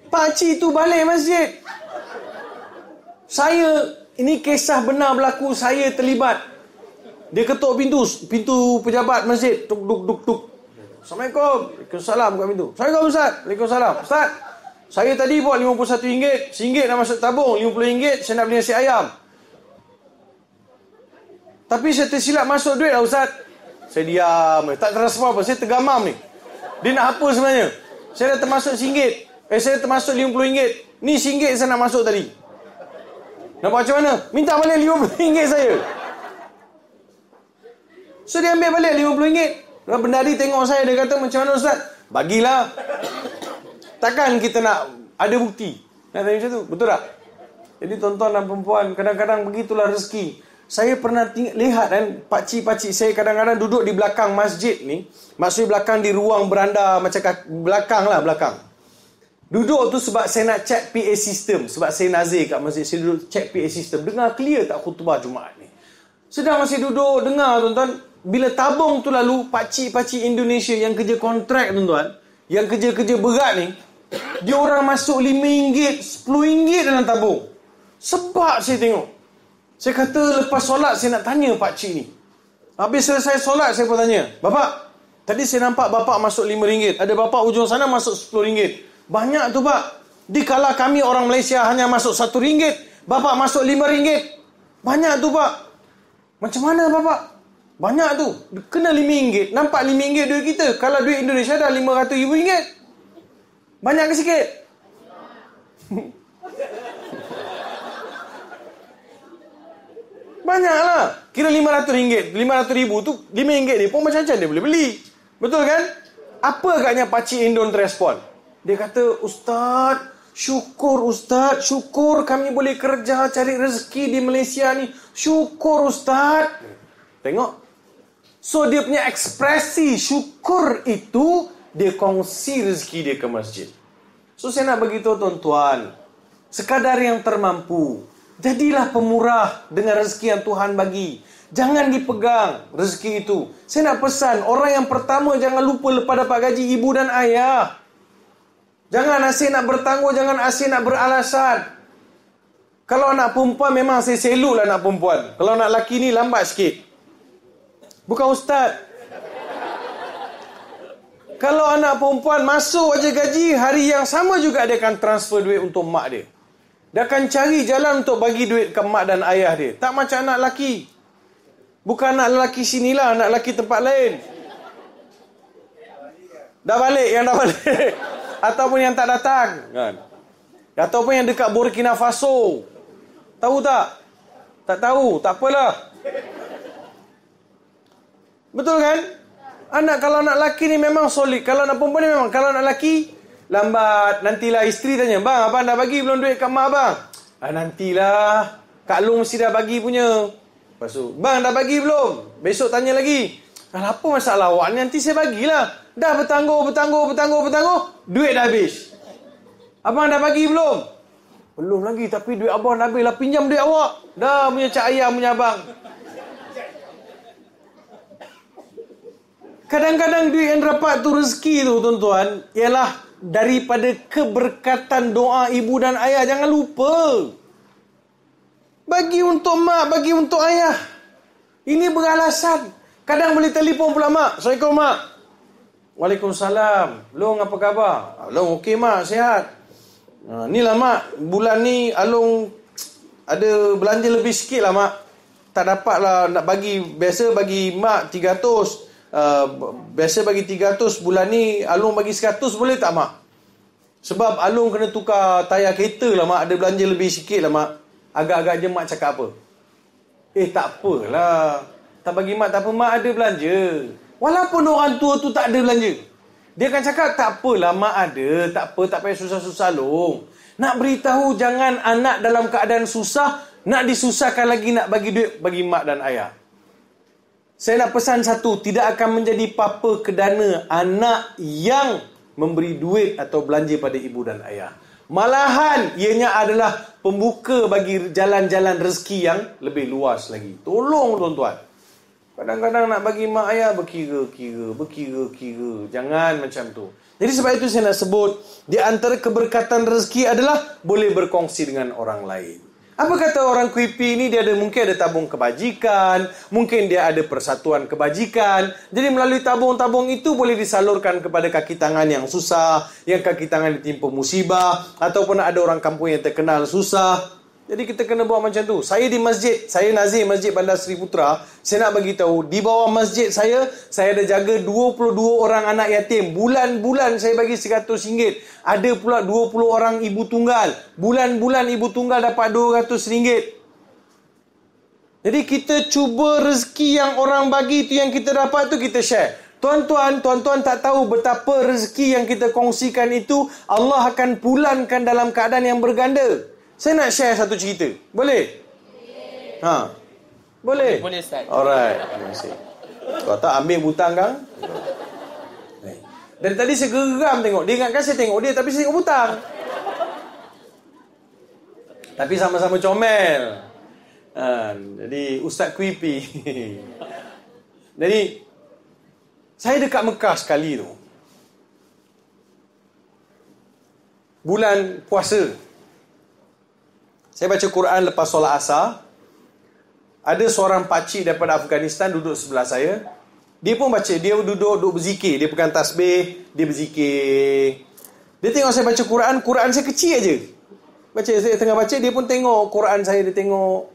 Speaker 2: Pakcik tu balik masjid. Ini kisah benar berlaku, saya terlibat. Dia ketuk pintu pejabat masjid. Tuk, duk, duk, duk. Assalamualaikum. Waalaikumsalam, buka pintu. Assalamualaikum Ustaz. Waalaikumsalam. Ustaz, saya tadi buat RM51. RM1 nak masuk tabung. RM50 saya nak beli nasi ayam. Tapi saya tersilap masuk duit lah Ustaz. Saya diam. Tak terasa apa-apa. Saya tergamam ni. Dia nak apa sebenarnya? Saya dah termasuk RM1. Saya termasuk RM50. Ni RM1 saya nak masuk tadi. Nak buat macam mana? Minta balik RM50 saya. So dia ambil balik RM50. Bendari tengok saya, dia kata, macam mana Ustaz? Bagilah. Takkan kita nak ada bukti? Nak tanya macam tu? Betul tak? Jadi tuan-tuan dan perempuan, kadang-kadang begitulah rezeki. Saya pernah lihat kan, pakcik-pakcik saya kadang-kadang duduk di belakang masjid ni. Maksudnya belakang di ruang beranda, macam belakang. Duduk tu sebab saya nak check PA system. Sebab saya nazir kat masjid, saya duduk check PA system. Dengar clear tak khutbah Jumaat ni? Sedang masih duduk, dengar tuan-tuan. Bila tabung tu lalu, pakcik-pakcik Indonesia yang kerja kontrak tuan-tuan, yang kerja-kerja berat ni, dia orang masuk RM5, RM10 dalam tabung. Sebab saya tengok. Saya kata lepas solat saya nak tanya pakcik ni. Habis selesai solat saya pun tanya, Bapak, tadi saya nampak bapak masuk RM5. Ada bapak ujung sana masuk RM10. Banyak tu pak. Dikala kami orang Malaysia hanya masuk RM1, bapak masuk RM5. Banyak tu pak. Macam mana bapak? Banyak tu. Kena RM5. Nampak RM5 duit kita. Kalau duit Indonesia dah RM500,000. Banyak ke sikit? Banyaklah. Kira RM500. RM500,000 tu RM5 dia pun macam-macam dia boleh beli. Betul kan? Apa agaknya pakcik Indon terrespon? Dia kata, Ustaz, syukur kami boleh kerja cari rezeki di Malaysia ni. Syukur Ustaz. Tengok. So dia punya ekspresi syukur itu, dia kongsi rezeki dia ke masjid. So saya nak beritahu tuan-tuan, sekadar yang termampu, jadilah pemurah dengan rezeki yang Tuhan bagi. Jangan dipegang rezeki itu. Saya nak pesan, orang yang pertama jangan lupa lepas dapat gaji ibu dan ayah. Jangan asyik nak bertangguh, jangan asyik nak beralasan. Kalau anak perempuan memang saya selutlah anak perempuan. Kalau anak lelaki ni lambat sikit. Bukan Ustaz. Kalau anak perempuan masuk aja gaji, hari yang sama juga dia akan transfer duit untuk mak dia. Dia akan cari jalan untuk bagi duit ke mak dan ayah dia. Tak macam anak lelaki. Bukan anak lelaki sinilah, anak lelaki tempat lain. Dah balik. Ataupun yang tak datang. Kan? Ataupun yang dekat Burkina Faso. Tahu tak? Tak tahu, tak apalah. Betul kan? Kalau anak lelaki ni memang solid. Kalau anak perempuan ni memang. Kalau anak lelaki, lambat. Nantilah isteri tanya, bang, abang dah bagi belum duit kat mak abang? Nantilah. Kak Long mesti dah bagi punya. Lepas tu, bang dah bagi belum? Besok tanya lagi. Apa masalah awak ni? Nanti saya bagilah. Dah bertangguh. Duit dah habis. Abang dah bagi belum? Belum lagi. Tapi duit abang dah habis lah. Pinjam duit awak. Dah punya cak ayam punya abang. Kadang-kadang duit yang dapat tu rezeki tu tuan-tuan, ialah daripada keberkatan doa ibu dan ayah. Jangan lupa. Bagi untuk mak, bagi untuk ayah. Ini beralasan. Kadang boleh telefon pula mak. Assalamualaikum mak. Waalaikumsalam. Long apa khabar? Long okey mak, sihat. Inilah mak, bulan ni Along ada belanja lebih sikit lah mak. Tak dapat lah nak bagi. Biasa bagi mak 300. Biasa bagi 300. Bulan ni Along bagi 100, boleh tak mak? Sebab Along kena tukar tayar kereta lah mak. Ada belanja lebih sikit lah mak. Agak-agak je mak cakap apa? Tak apalah. Tak bagi mak tak apa, mak ada belanja. Walaupun orang tua tu tak ada belanja, dia akan cakap tak apalah mak ada. Tak apa, tak payah susah-susah Long. Nak beritahu jangan anak dalam keadaan susah, nak disusahkan lagi nak bagi duit bagi mak dan ayah. Saya nak pesan satu, tidak akan menjadi papa kedana anak yang memberi duit atau belanja pada ibu dan ayah. Malahan ianya adalah pembuka bagi jalan-jalan rezeki yang lebih luas lagi. Tolong tuan-tuan. Kadang-kadang nak bagi mak ayah berkira-kira. Jangan macam tu. Jadi sebab itu saya nak sebut, di antara keberkatan rezeki adalah boleh berkongsi dengan orang lain. Apa kata orang Kuipi ni, dia mungkin ada tabung kebajikan, mungkin dia ada persatuan kebajikan. Jadi melalui tabung-tabung itu boleh disalurkan kepada kaki tangan yang susah, yang kaki tangan ditimpa musibah, ataupun ada orang kampung yang terkenal susah. Jadi kita kena buat macam tu. Saya di masjid, saya nazir Masjid Bandar Seri Putra, saya nak bagi tahu, di bawah masjid saya ada jaga 22 orang anak yatim. Bulan-bulan saya bagi RM100. Ada pula 20 orang ibu tunggal. Bulan-bulan ibu tunggal dapat RM200. Jadi kita cuba rezeki yang orang bagi tu, yang kita dapat tu kita share. Tuan-tuan tak tahu betapa rezeki yang kita kongsikan itu Allah akan pulankan dalam keadaan yang berganda. Saya nak share satu cerita. Boleh? Boleh?
Speaker 1: Boleh, Ustaz.
Speaker 2: Alright. Terima kasih. Kalau tak ambil butang kang. Dari tadi saya geram tengok. Dia ingatkan saya tengok dia, tapi saya tengok butang. Tapi sama-sama comel. Jadi Ustaz Kuipi. Jadi saya dekat Mekah sekali tu. Bulan puasa. Saya baca Quran lepas solat asar. Ada seorang pakcik daripada Afghanistan duduk sebelah saya. Dia pun baca. Dia duduk berzikir. Dia pegang tasbih. Dia berzikir. Dia tengok saya baca Quran. Quran saya kecil aja. Saya tengah baca. Dia pun tengok Quran saya. Dia tengok.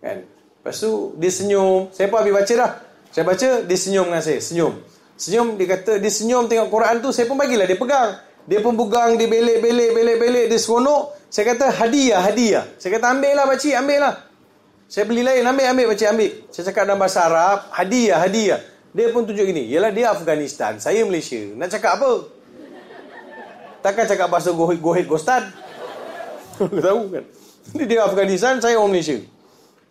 Speaker 2: Kan? Lepas tu dia senyum. Saya pun habis baca dah. Saya baca. Dia senyum dengan saya. Senyum. Dia kata. Dia senyum tengok Quran tu. Saya pun bagilah. Dia pegang. Dia pun pegang. Dia belik. Dia seronok. Saya kata hadiah. Saya kata ambil lah pakcik, ambil lah. Saya beli lain, ambil pakcik, ambil. Saya cakap dalam bahasa Arab, hadiah. Dia pun tunjuk gini, yalah dia Afghanistan, saya Malaysia. Nak cakap apa? Takkan cakap bahasa gohit gostan? Tahu kan? Dia Afghanistan, saya orang Malaysia.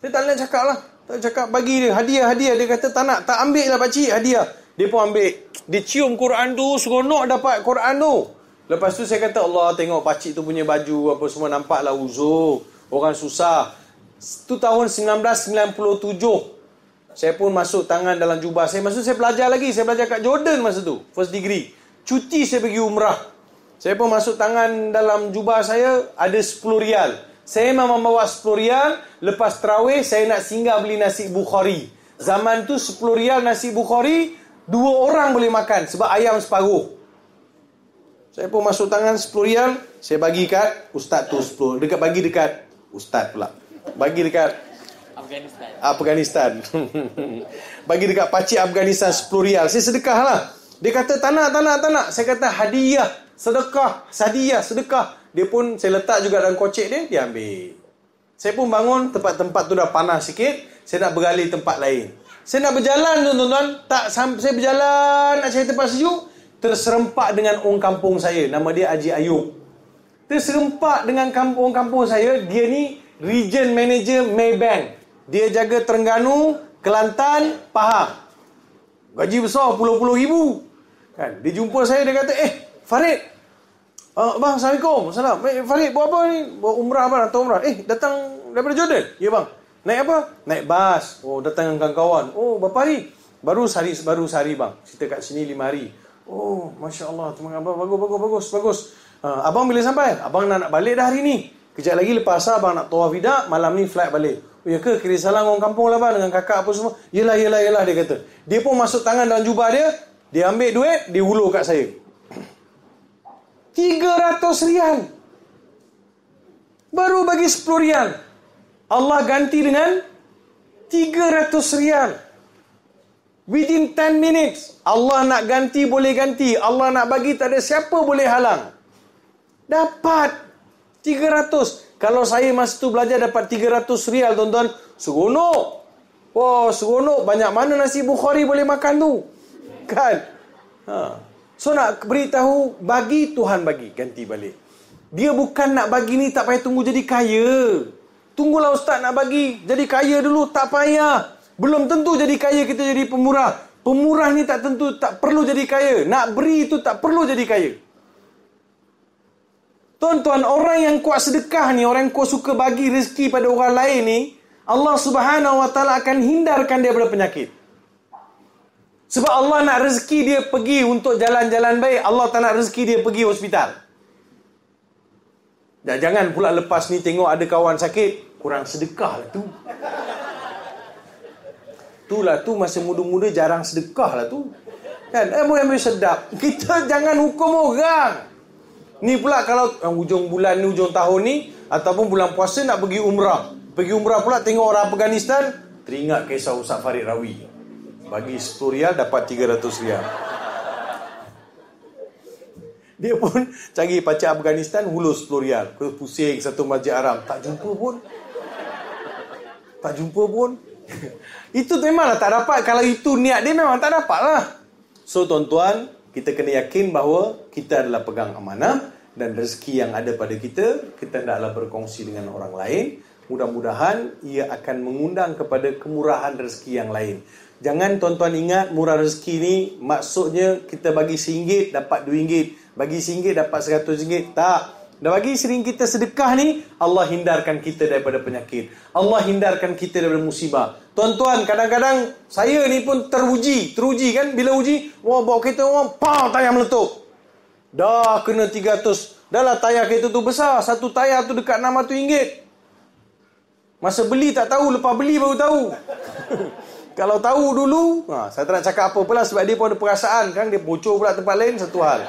Speaker 2: Saya tak nak cakap lah. Tak cakap, bagi dia hadiah. Dia kata tak nak, tak ambil lah pakcik, hadiah. Dia pun ambil. Dia cium Quran tu, seronok dapat Quran tu. Lepas tu saya kata, Allah, tengok pakcik tu punya baju apa semua, nampaklah uzur. Orang susah. Itu tahun 1997. Saya pun masuk tangan dalam jubah saya. Maksud saya belajar lagi. Saya belajar kat Jordan masa tu. First degree. Cuti saya pergi umrah. Saya pun masuk tangan dalam jubah saya. Ada 10 rial. Saya memang bawa 10 rial. Lepas tarawih, saya nak singgah beli nasi Bukhari. Zaman tu 10 rial nasi Bukhari, 2 orang boleh makan. Sebab ayam separuh. Saya pun masuk tangan 10 rial. Saya bagi kat ustaz tu 10. Bagi dekat ustaz pula. Bagi dekat Afghanistan. Bagi dekat pakcik Afghanistan 10 rial. Saya sedekah lah. Dia kata tak nak. Saya kata hadiah. Sedekah. Dia pun saya letak juga dalam kocek dia ambil. Saya pun bangun. Tempat-tempat tu dah panas sikit. Saya nak beralih tempat lain. Saya nak berjalan tuan-tuan. Saya berjalan nak cari tempat sejuk. Terserempak dengan orang kampung saya. Nama dia Haji Ayub. Terserempak dengan orang kampung saya. Dia ni Region Manager Maybank. Dia jaga Terengganu, Kelantan, Pahang. Gaji besar, puluh-puluh ribu. Kan? Dia jumpa saya, dia kata, Farid. Bang, Assalamualaikum. Salam. Farid, buat apa ni? Buat umrah abang, atau umrah. Datang daripada Jordan? Ya bang. Naik apa? Naik bas. Oh, datang dengan kawan-kawan. Oh, berapa hari? Baru sehari bang. Kita kat sini 5 hari. Oh, Masya Allah. Terima kasih. Bagus. Abang bila sampai? Abang nak balik dah hari ni. Kejap lagi lepas asar abang nak tawaf wida. Malam ni flight balik. Oh ya ke? Kira salam orang kampung lah bang. Dengan kakak apa semua. Yelah dia kata. Dia pun masuk tangan dalam jubah dia. Dia ambil duit. Dia hulur kat saya. 300 rial. Baru bagi 10 rial. Allah ganti dengan 300 rial. Within 10 minutes. Allah nak ganti, boleh ganti. Allah nak bagi, tak ada siapa boleh halang. Dapat 300. Kalau saya masa tu belajar dapat 300 rial, tuan-tuan, seronok. Wah, seronok. Banyak mana nasi Bukhari boleh makan tu. Kan? So nak beritahu, bagi Tuhan bagi, ganti balik. Dia bukan nak bagi ni tak payah tunggu jadi kaya. Tunggulah ustaz nak bagi, jadi kaya dulu, tak payah. Belum tentu jadi kaya kita jadi pemurah. Pemurah ni tak tentu, tak perlu jadi kaya. Nak beri itu tak perlu jadi kaya. Tuan-tuan, orang yang kuat sedekah ni, orang yang kuat suka bagi rezeki pada orang lain ni, Allah Subhanahu Wa Taala akan hindarkan dia daripada penyakit. Sebab Allah nak rezeki dia pergi untuk jalan-jalan baik, Allah tak nak rezeki dia pergi hospital. Jangan pula lepas ni tengok ada kawan sakit, kurang sedekah lah tu. Itulah tu masa muda-muda jarang sedekah lah tu. Kan? Ambil sedap. Kita jangan hukum orang. Ni pula kalau hujung bulan ni, hujung tahun ni, ataupun bulan puasa nak pergi umrah. Pergi umrah pula tengok orang Afghanistan, teringat kisah Ustaz Farid Rawi. Bagi 10 rial dapat 300 rial. Dia pun cari pacar Afghanistan, hulus 10 rial. Pusing satu masjid haram. Tak jumpa pun. Itu memanglah tak dapat. Kalau itu niat dia, memang tak dapat lah. So tuan-tuan, kita kena yakin bahawa kita adalah pegang amanah, dan rezeki yang ada pada kita hendaklah berkongsi dengan orang lain. Mudah-mudahan ia akan mengundang kepada kemurahan rezeki yang lain. Jangan tuan-tuan ingat murah rezeki ni maksudnya kita bagi RM1 dapat RM2, bagi RM1 dapat RM100. Tak. Dah bagi sering kita sedekah ni, Allah hindarkan kita daripada penyakit. Allah hindarkan kita daripada musibah. Tuan-tuan, kadang-kadang saya ni pun teruji kan, bila uji, wah bawa kereta orang, tayar meletup. Dah kena 300. Dah lah tayar kereta tu besar, satu tayar tu dekat RM600. Masa beli tak tahu, lepas beli baru tahu. Kalau tahu dulu, saya tak nak cakap apa-apa lah, sebab dia pun ada perasaan kan, dia bocor pula tempat lain, satu hal.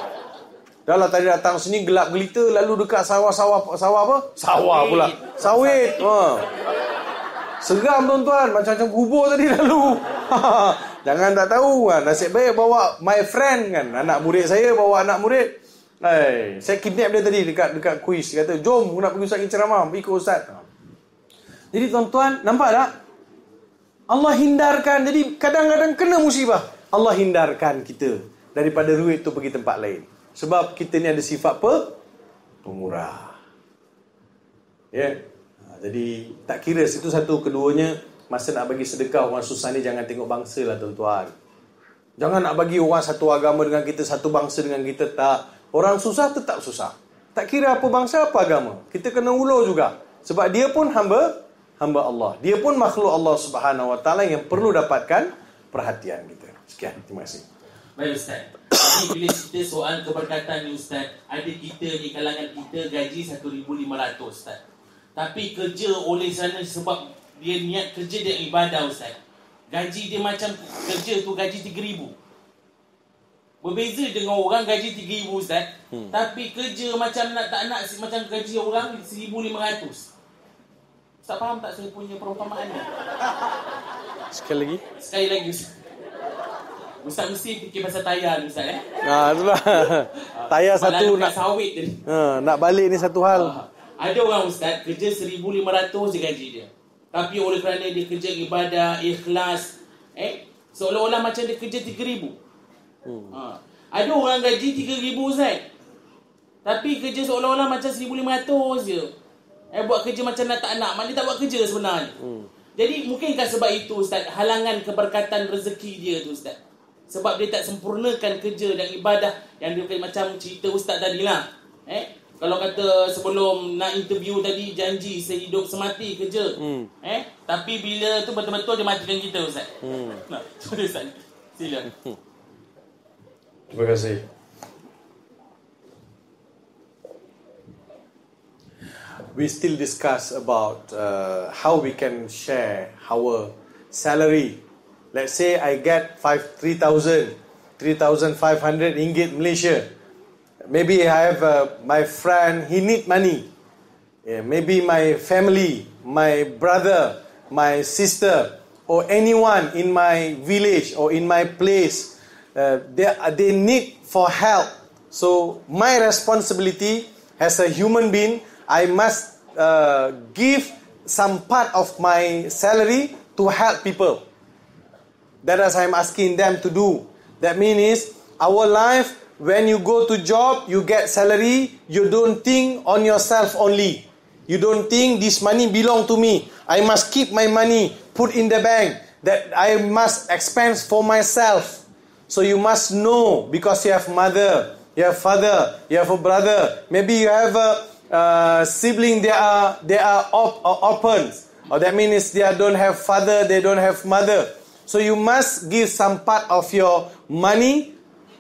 Speaker 2: Dah lah tadi datang sini gelap gelita, lalu dekat sawah apa? Sawah pula. Sawit. Seram tuan-tuan, macam-macam kubur tadi lalu. Jangan tak tahu. Nasib baik bawa my friend kan, anak murid saya bawa anak murid. Saya kidnap dia tadi dekat kuis. Dia kata, jom nak pergi ustaz ceramah, ikut ustaz. Jadi tuan-tuan, nampak tak? Allah hindarkan. Jadi kadang-kadang kena musibah, Allah hindarkan kita daripada duit tu pergi tempat lain. Sebab kita ni ada sifat pemurah. Ya. Jadi tak kira situ satu, keduanya, masa nak bagi sedekah orang susah ni jangan tengok bangsa lah tuan-tuan. Jangan nak bagi orang satu agama dengan kita, satu bangsa dengan kita, tak. Orang susah tetap susah. Tak kira apa bangsa, apa agama. Kita kena ulur juga. Sebab dia pun hamba Allah. Dia pun makhluk Allah Subhanahu Wa Taala yang perlu dapatkan perhatian kita. Sekian, terima kasih.
Speaker 1: Baik Ustaz. Jadi bila cerita soal keberkatan ni Ustaz, ada kita di kalangan kita gaji 1,500 Ustaz. Tapi kerja oleh sana sebab dia niat kerja dia ibadah Ustaz. Gaji dia macam kerja tu gaji 3,000. Berbeza dengan orang gaji 3,000 Ustaz. Tapi kerja macam tak nak macam gaji orang 1,500. Ustaz faham tak saya punya perumpamaan ni?
Speaker 2: Sekali lagi
Speaker 1: Ustaz. Ustaz mesti fikir pasal tayar ni Ustaz
Speaker 2: itulah. Tayar satu nak
Speaker 1: sawit tadi.
Speaker 2: Nak balik ni satu hal.
Speaker 1: Ada orang Ustaz kerja 1,500 je gaji dia. Tapi oleh kerana dia kerja ibadah, ikhlas, seolah-olah macam dia kerja 3,000. Ada orang gaji 3,000 Ustaz. Tapi kerja seolah-olah macam 1,500 je. Buat kerja macam nak tak nak. Maknanya tak buat kerja sebenarnya. Jadi mungkinkah sebab itu Ustaz, halangan keberkatan rezeki dia tu Ustaz? Sebab dia tak sempurnakan kerja dan ibadah yang dia macam cerita Ustaz tadi lah. Kalau kata sebelum nak interview tadi janji sehidup semati kerja. Tapi bila tu betul-betul dia matikan kita Ustaz. Sorry Ustaz. Sila.
Speaker 2: Terima kasih. We still discuss about how we can share our salary. Let's say I get 3,500 ringgit Malaysia. Maybe I have my friend, he need money. Maybe my family, my brother, my sister, or anyone in my village or in my place, they need for help. So my responsibility as a human being, I must give some part of my salary to help people. That is I'm asking them to do. That means our life, when you go to job, you get salary, you don't think on yourself only. You don't think this money belong to me. I must keep my money, put in the bank. That I must expense for myself. So you must know, because you have mother, you have father, you have a brother. Maybe you have a sibling, they are orphans. Or that means they don't have father, they don't have mother. So you must give some part of your money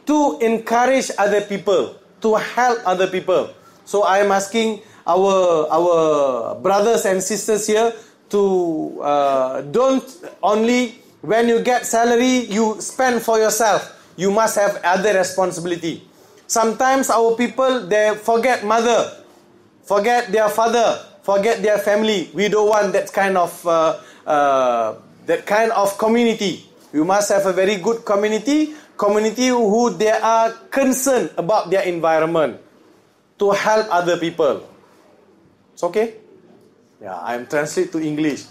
Speaker 2: to encourage other people, to help other people. So I am asking our brothers and sisters here to don't only when you get salary you spend for yourself. You must have other responsibility. Sometimes our people, they forget mother, forget their father, forget their family. We don't want that kind of community. You must have a very good community who they are concerned about their environment to help other people. It's okay? Yeah, I'm translate to English.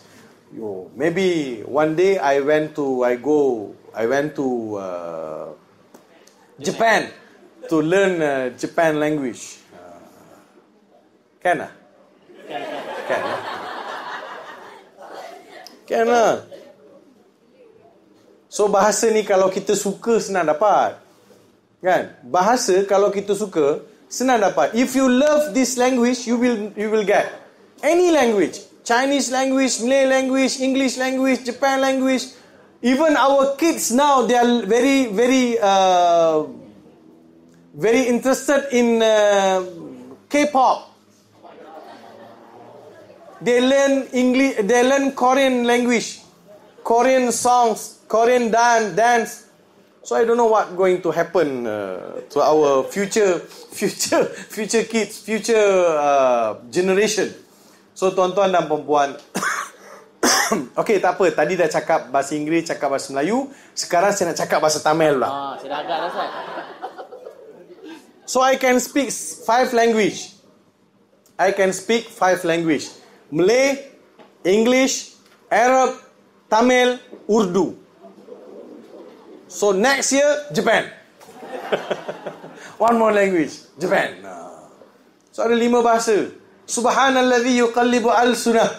Speaker 2: Maybe one day I went to Japan to learn Japan language. Can ah? Can lah. So bahasa ni kalau kita suka senang dapat. Kan? Bahasa kalau kita suka senang dapat. If you love this language, you will get any language. Chinese language, Malay language, English language, Japan language. Even our kids now, they are very interested in K-pop. They learn English, they learn Korean language, Korean songs, Korean dance. So I don't know what going to happen to our future kids, future generation. So tuan-tuan dan puan-puan, okey, tak apa. Tadi dah cakap bahasa Inggeris, cakap bahasa Melayu. Sekarang saya nak cakap bahasa Tamil lah.
Speaker 1: Saya dah agak dah, Ustaz.
Speaker 2: So I can speak 5 language. I can speak 5 language. Malay, English, Arab, Tamil, Urdu. So next year, Japan. One more language, Japan. So ada 5 bahasa. Subhanalladzi yuqallibu al-sunah.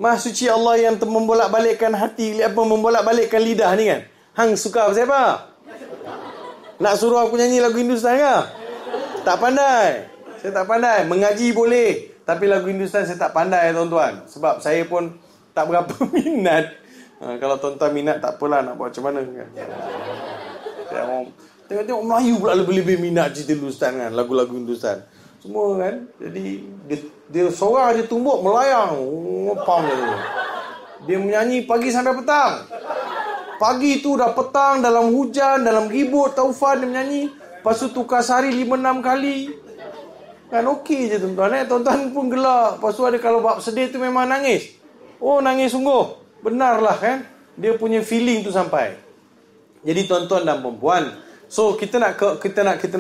Speaker 2: Maha suci Allah yang membolak-balikkan hati, membolak-balikkan lidah ni kan. Hang suka pasal apa? Nak suruh aku nyanyi lagu Hindustan ke? Tak pandai. Saya tak pandai. Mengaji boleh, tapi lagu Hindustan saya tak pandai, tuan-tuan. Sebab saya pun tak berapa minat. Kalau tuan-tuan minat, tak apalah, nak buat macam mana kan. Tengok-tengok Melayu pula lebih-lebih minat cerita Hindustan kan, lagu-lagu Hindustan. Semua kan. Jadi dia seorang je tumbuk melayang. Ngopam dia menyanyi pagi sampai petang. Pagi tu dah petang, dalam hujan, dalam ribut, taufan dia menyanyi. Lepas tu tukar sehari 5-6 kali. Kan okey je tuan-tuan. Tuan-tuan pun gelak. Lepas tu ada kalau bab sedih tu memang nangis. Oh, nangis sungguh. Benarlah kan. Dia punya feeling tu sampai. Jadi tuan-tuan dan perempuan, so kita nak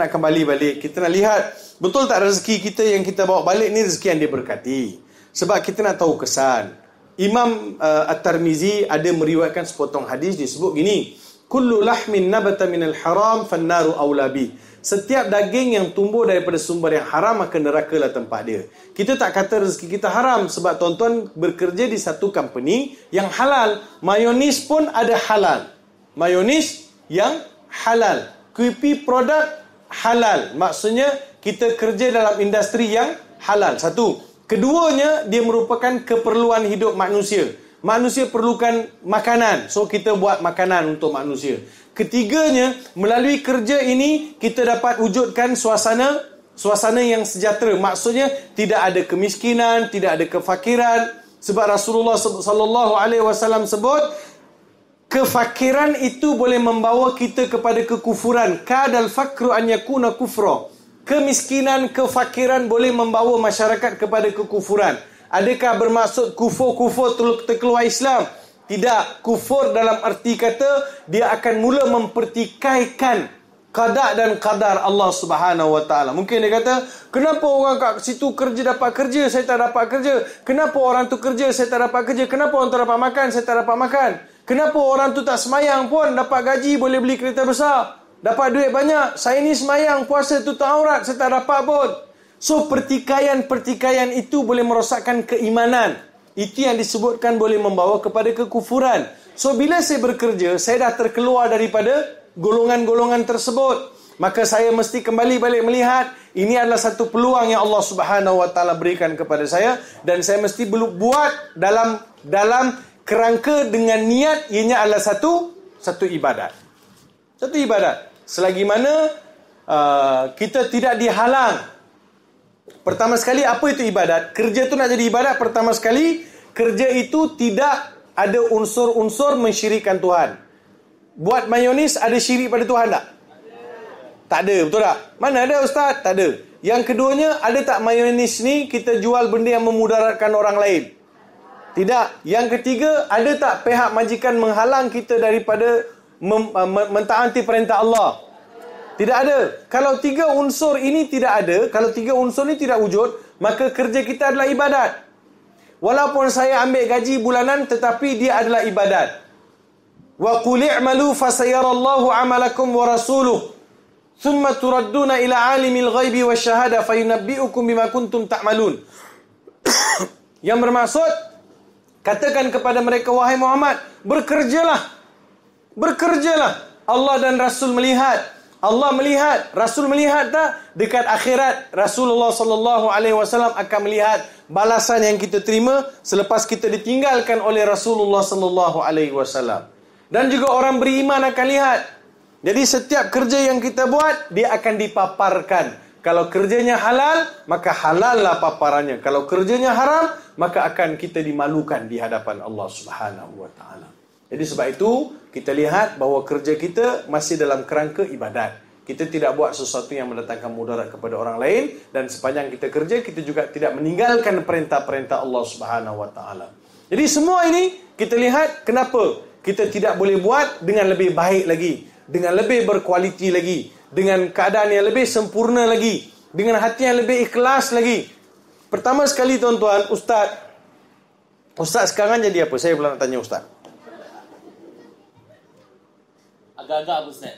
Speaker 2: kembali balik. Kita nak lihat betul tak rezeki kita yang kita bawa balik ni rezeki yang dia berkati. Sebab kita nak tahu kesan. Imam At-Tirmizi ada meriwayatkan sepotong hadis, disebut gini, kullu lahmin nabata minal haram fannaru aula bi. Setiap daging yang tumbuh daripada sumber yang haram, maka neraka lah tempat dia. Kita tak kata rezeki kita haram, sebab tuan-tuan bekerja di satu company yang halal. Mayonis pun ada halal. Mayonis yang halal. QP produk halal. Maksudnya kita kerja dalam industri yang halal. Satu. Keduanya, dia merupakan keperluan hidup manusia. Manusia perlukan makanan. So kita buat makanan untuk manusia. Ketiganya, melalui kerja ini kita dapat wujudkan suasana yang sejahtera. Maksudnya tidak ada kemiskinan, tidak ada kefakiran. Sebab Rasulullah sallallahu alaihi wasallam sebut, kefakiran itu boleh membawa kita kepada kekufuran. Kadal fakru an yakuna kufra. Kemiskinan, kefakiran boleh membawa masyarakat kepada kekufuran. Adakah bermaksud kufur terkeluar Islam? Tidak. Kufur dalam arti kata dia akan mula mempertikaikan qada dan qadar Allah Subhanahu wa taala. Mungkin dia kata, kenapa orang kat situ kerja dapat kerja, saya tak dapat kerja? Kenapa orang tu kerja, saya tak dapat kerja? Kenapa orang tu dapat makan, saya tak dapat makan? Kenapa orang tu tak semayang pun dapat gaji, boleh beli kereta besar, dapat duit banyak? Saya ni semayang, puasa tutup aurat, saya tak dapat pun. So pertikaian itu boleh merosakkan keimanan. Itu yang disebutkan boleh membawa kepada kekufuran. So bila saya bekerja, saya dah terkeluar daripada golongan-golongan tersebut. maka saya mesti kembali balik melihat ini adalah satu peluang yang Allah Subhanahu wa taala berikan kepada saya, dan saya mesti buat dalam kerangka dengan niat ianya adalah satu ibadat. Satu ibadat. Selagi mana kita tidak dihalang. Pertama sekali, apa itu ibadat? Kerja itu nak jadi ibadat, pertama sekali kerja itu tidak ada unsur-unsur mensyirikkan Tuhan. Buat mayonis ada syirik pada Tuhan tak? Tak ada, betul tak? Mana ada ustaz? Tak ada. Yang keduanya, ada tak mayonis ni kita jual benda yang memudaratkan orang lain? Tidak. Yang ketiga, ada tak pihak majikan menghalang kita daripada mentaati perintah Allah? Tidak ada. Kalau tiga unsur ini tidak ada, kalau tiga unsur ini tidak wujud, maka kerja kita adalah ibadat. Walaupun saya ambil gaji bulanan, tetapi dia adalah ibadat. Wa qul i'malu fasayarallahu 'amalakum wa rasuluhu thumma turadduna ila 'alimil ghaibi wasyahada fayunabbi'ukum bima kuntum ta'malun. Yang bermaksud, katakan kepada mereka, wahai Muhammad, bekerjalah. Bekerjalah. Allah dan Rasul melihat. Allah melihat, Rasul melihat tak? Dekat akhirat Rasulullah sallallahu alaihi wasallam akan melihat balasan yang kita terima selepas kita ditinggalkan oleh Rasulullah sallallahu alaihi wasallam. Dan juga orang beriman akan lihat. Jadi setiap kerja yang kita buat, dia akan dipaparkan. Kalau kerjanya halal, maka halallah paparannya. Kalau kerjanya haram, maka akan kita dimalukan di hadapan Allah Subhanahu wa taala. Jadi sebab itu kita lihat bahawa kerja kita masih dalam kerangka ibadat. Kita tidak buat sesuatu yang mendatangkan mudarat kepada orang lain, dan sepanjang kita kerja, kita juga tidak meninggalkan perintah-perintah Allah Subhanahu wa taala. Jadi semua ini kita lihat kenapa kita tidak boleh buat dengan lebih baik lagi, dengan lebih berkualiti lagi, dengan keadaan yang lebih sempurna lagi, dengan hati yang lebih ikhlas lagi. Pertama sekali tuan-tuan, Ustaz sekarang jadi apa? Saya pula nak tanya Ustaz.
Speaker 1: Agak-agak Ustaz.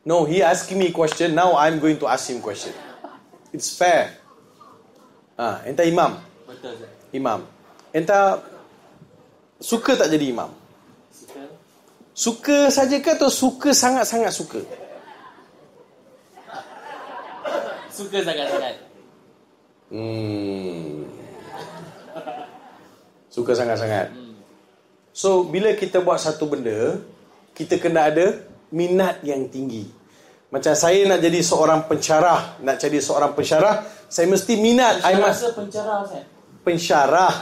Speaker 2: No, he asking me question. Now I'm going to ask him question. It's fair. Entah imam.
Speaker 1: Betul Ustaz.
Speaker 2: Imam. Entah suka tak jadi imam?
Speaker 1: Suka.
Speaker 2: Suka saja ke atau suka sangat-sangat suka?
Speaker 1: Suka sangat-sangat.
Speaker 2: Suka sangat-sangat. So, bila kita buat satu benda, kita kena ada minat yang tinggi. Macam saya nak jadi seorang pensyarah, saya mesti minat.
Speaker 1: Saya rasa pencerah Ustaz.
Speaker 2: Pensyarah.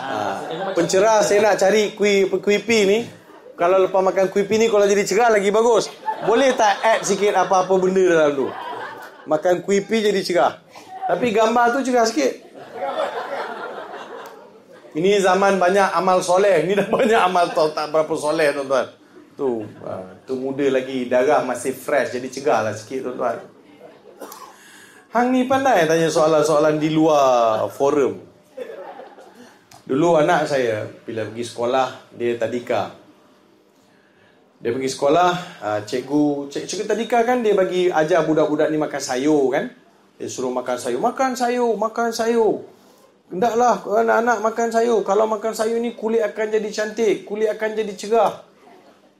Speaker 2: Pencerah saya nak cari kuipi ni. Kalau lepas makan kuipi ni, kalau jadi cerah lagi bagus. Boleh tak add sikit apa-apa benda dalam tu? Makan kuipi jadi cerah. Tapi gambar tu cerah sikit. Ini zaman banyak amal soleh. Ini dah banyak amal tak berapa soleh tuan-tuan. Tu muda lagi, darah masih fresh, jadi cegah lah sikit tuan-tuan. Hang ni pandai tanya soalan-soalan di luar forum. Dulu anak saya bila pergi sekolah, dia tadika. Dia pergi sekolah, cikgu tadika kan dia bagi ajar budak-budak ni makan sayur kan. Dia suruh makan sayur. Hendaklah anak-anak makan sayur. Kalau makan sayur ni kulit akan jadi cantik, kulit akan jadi cerah.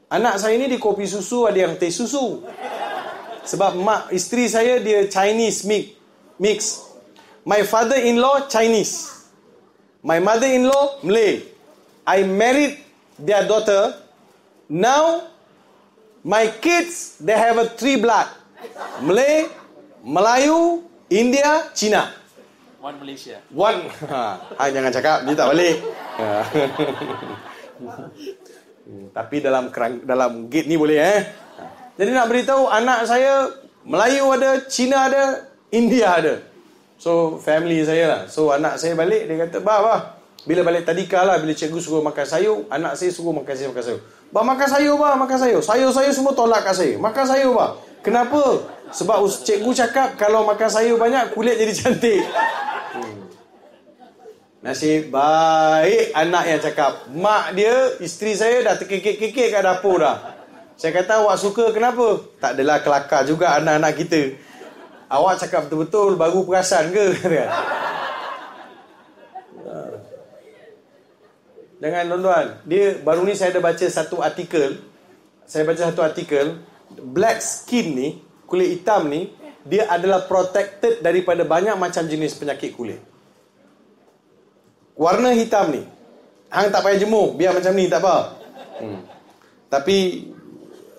Speaker 2: Anak saya ni di kopi susu ada yang teh susu. Sebab isteri saya dia Chinese mix. My father-in-law Chinese. My mother-in-law Malay. I married their daughter. Now my kids they have a three blood. Malay, Melayu, India, Cina.
Speaker 1: One Malaysia.
Speaker 2: One. Jangan cakap dia tak balik. Tapi dalam gate ni boleh Jadi nak beritahu anak saya Melayu ada, Cina ada, India ada. So family saya lah. So anak saya balik, dia kata, Bah, bila balik tadika lah, bila cikgu suruh makan sayur, anak saya suruh makan sayur. Bah, makan sayur. Sayur semua tolak kat saya. Makan sayur, bah. Kenapa? Sebab cikgu cakap kalau makan sayur banyak, kulit jadi cantik. Nasib baik anak yang cakap. Mak dia, isteri saya dah terkekek-kekek kat dapur dah. Saya kata, awak suka kenapa? Tak adalah, kelakar juga anak-anak kita. Awak cakap betul-betul, baru perasan ke? Jangan tuan-tuan. Dia, baru ni saya ada baca satu artikel. Black skin ni, kulit hitam ni, dia adalah protected daripada banyak macam jenis penyakit kulit. Warna hitam ni, hang tak payah jemur, biar macam ni tak apa. Tapi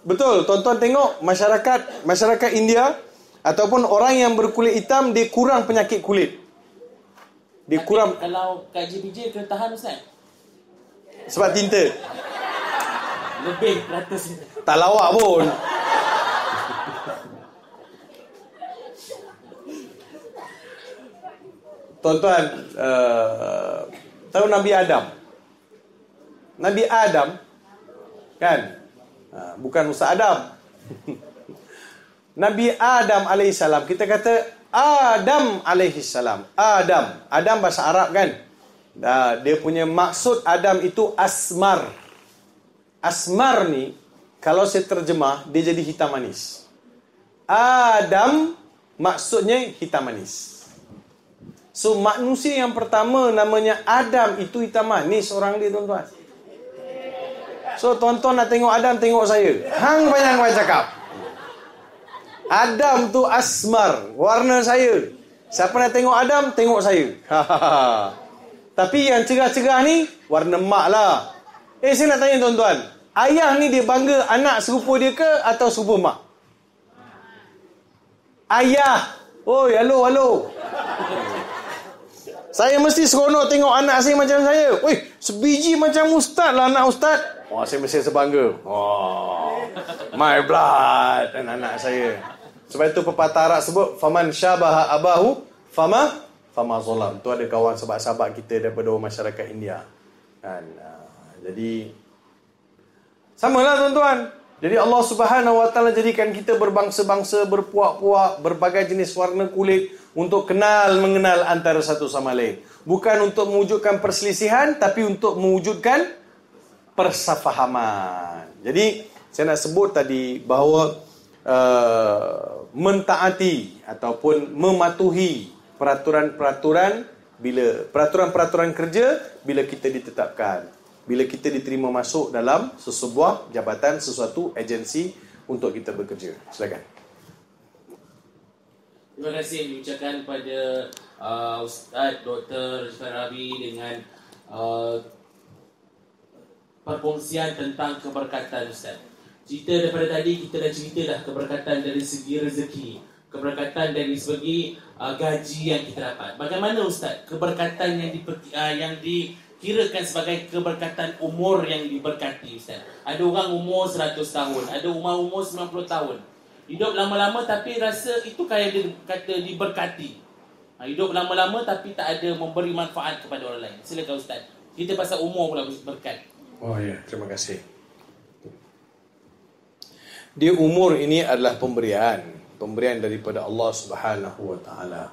Speaker 2: betul, tuan-tuan tengok masyarakat India ataupun orang yang berkulit hitam, dia kurang penyakit kulit. Dia
Speaker 1: Tapi
Speaker 2: kurang.
Speaker 1: kalau kat JPJ kena tahan Ustaz.
Speaker 2: Sebab tinta.
Speaker 1: Lebih ratus.
Speaker 2: Tak lawak pun. Tuan-tuan, tahu Nabi Adam? Nabi Adam, kan? Bukan Ustaz Adam. Nabi Adam alaihissalam, kita kata Adam alaihissalam. Adam bahasa Arab kan? Dia punya maksud Adam itu asmar. Asmar ni, kalau saya terjemah, dia jadi hitam manis. Adam maksudnya hitam manis. So manusia yang pertama namanya Adam itu hitam manis orang dia, tuan-tuan. So tuan-tuan nak tengok Adam, tengok saya. Hang banyak cakap. Adam tu asmar, warna saya. Siapa nak tengok Adam, tengok saya. Tapi yang cerah-cerah ni warna mak lah. Saya nak tanya tuan-tuan, ayah ni dia bangga anak serupa dia ke atau serupa mak? Ayah. Oi, halo. Saya mesti seronok tengok anak saya macam saya. Oi, sebiji macam ustaz lah anak ustaz. Wah, saya mesti sebangga. Wah, my blood dan anak saya. Sebab itu pepatah Arab sebut faman syabaha abahu fama zalam. Tu ada kawan sahabat-sahabat kita daripada masyarakat India. Kan? Jadi samalah tuan-tuan. Jadi Allah Subhanahu Wa Taala jadikan kita berbangsa-bangsa, berpuak-puak, berbagai jenis warna kulit untuk mengenal antara satu sama lain. Bukan untuk mewujudkan perselisihan, tapi untuk mewujudkan persafahaman. Jadi saya nak sebut tadi bahawa mentaati ataupun mematuhi peraturan-peraturan kerja bila kita ditetapkan, bila kita diterima masuk dalam sesebuah jabatan, sesuatu agensi untuk kita bekerja. Silakan.
Speaker 1: Terima kasih diucapkan kepada Ustaz Dr. Rabi dengan perkongsian tentang keberkatan Ustaz. Cerita daripada tadi kita dah cerita dah keberkatan dari segi rezeki, keberkatan dari segi gaji yang kita dapat. Bagaimana Ustaz keberkatan yang dikirakan sebagai keberkatan umur yang diberkati Ustaz? Ada orang umur 100 tahun, ada umur 90 tahun. Hidup lama-lama tapi rasa itu kayak dia kata diberkati. Hidup lama-lama tapi tak ada memberi manfaat kepada orang lain. Silakan Ustaz. Kita pasal umur pula berkat.
Speaker 2: Oh ya, terima kasih. Dia umur ini adalah pemberian daripada Allah Subhanahu Wa Taala.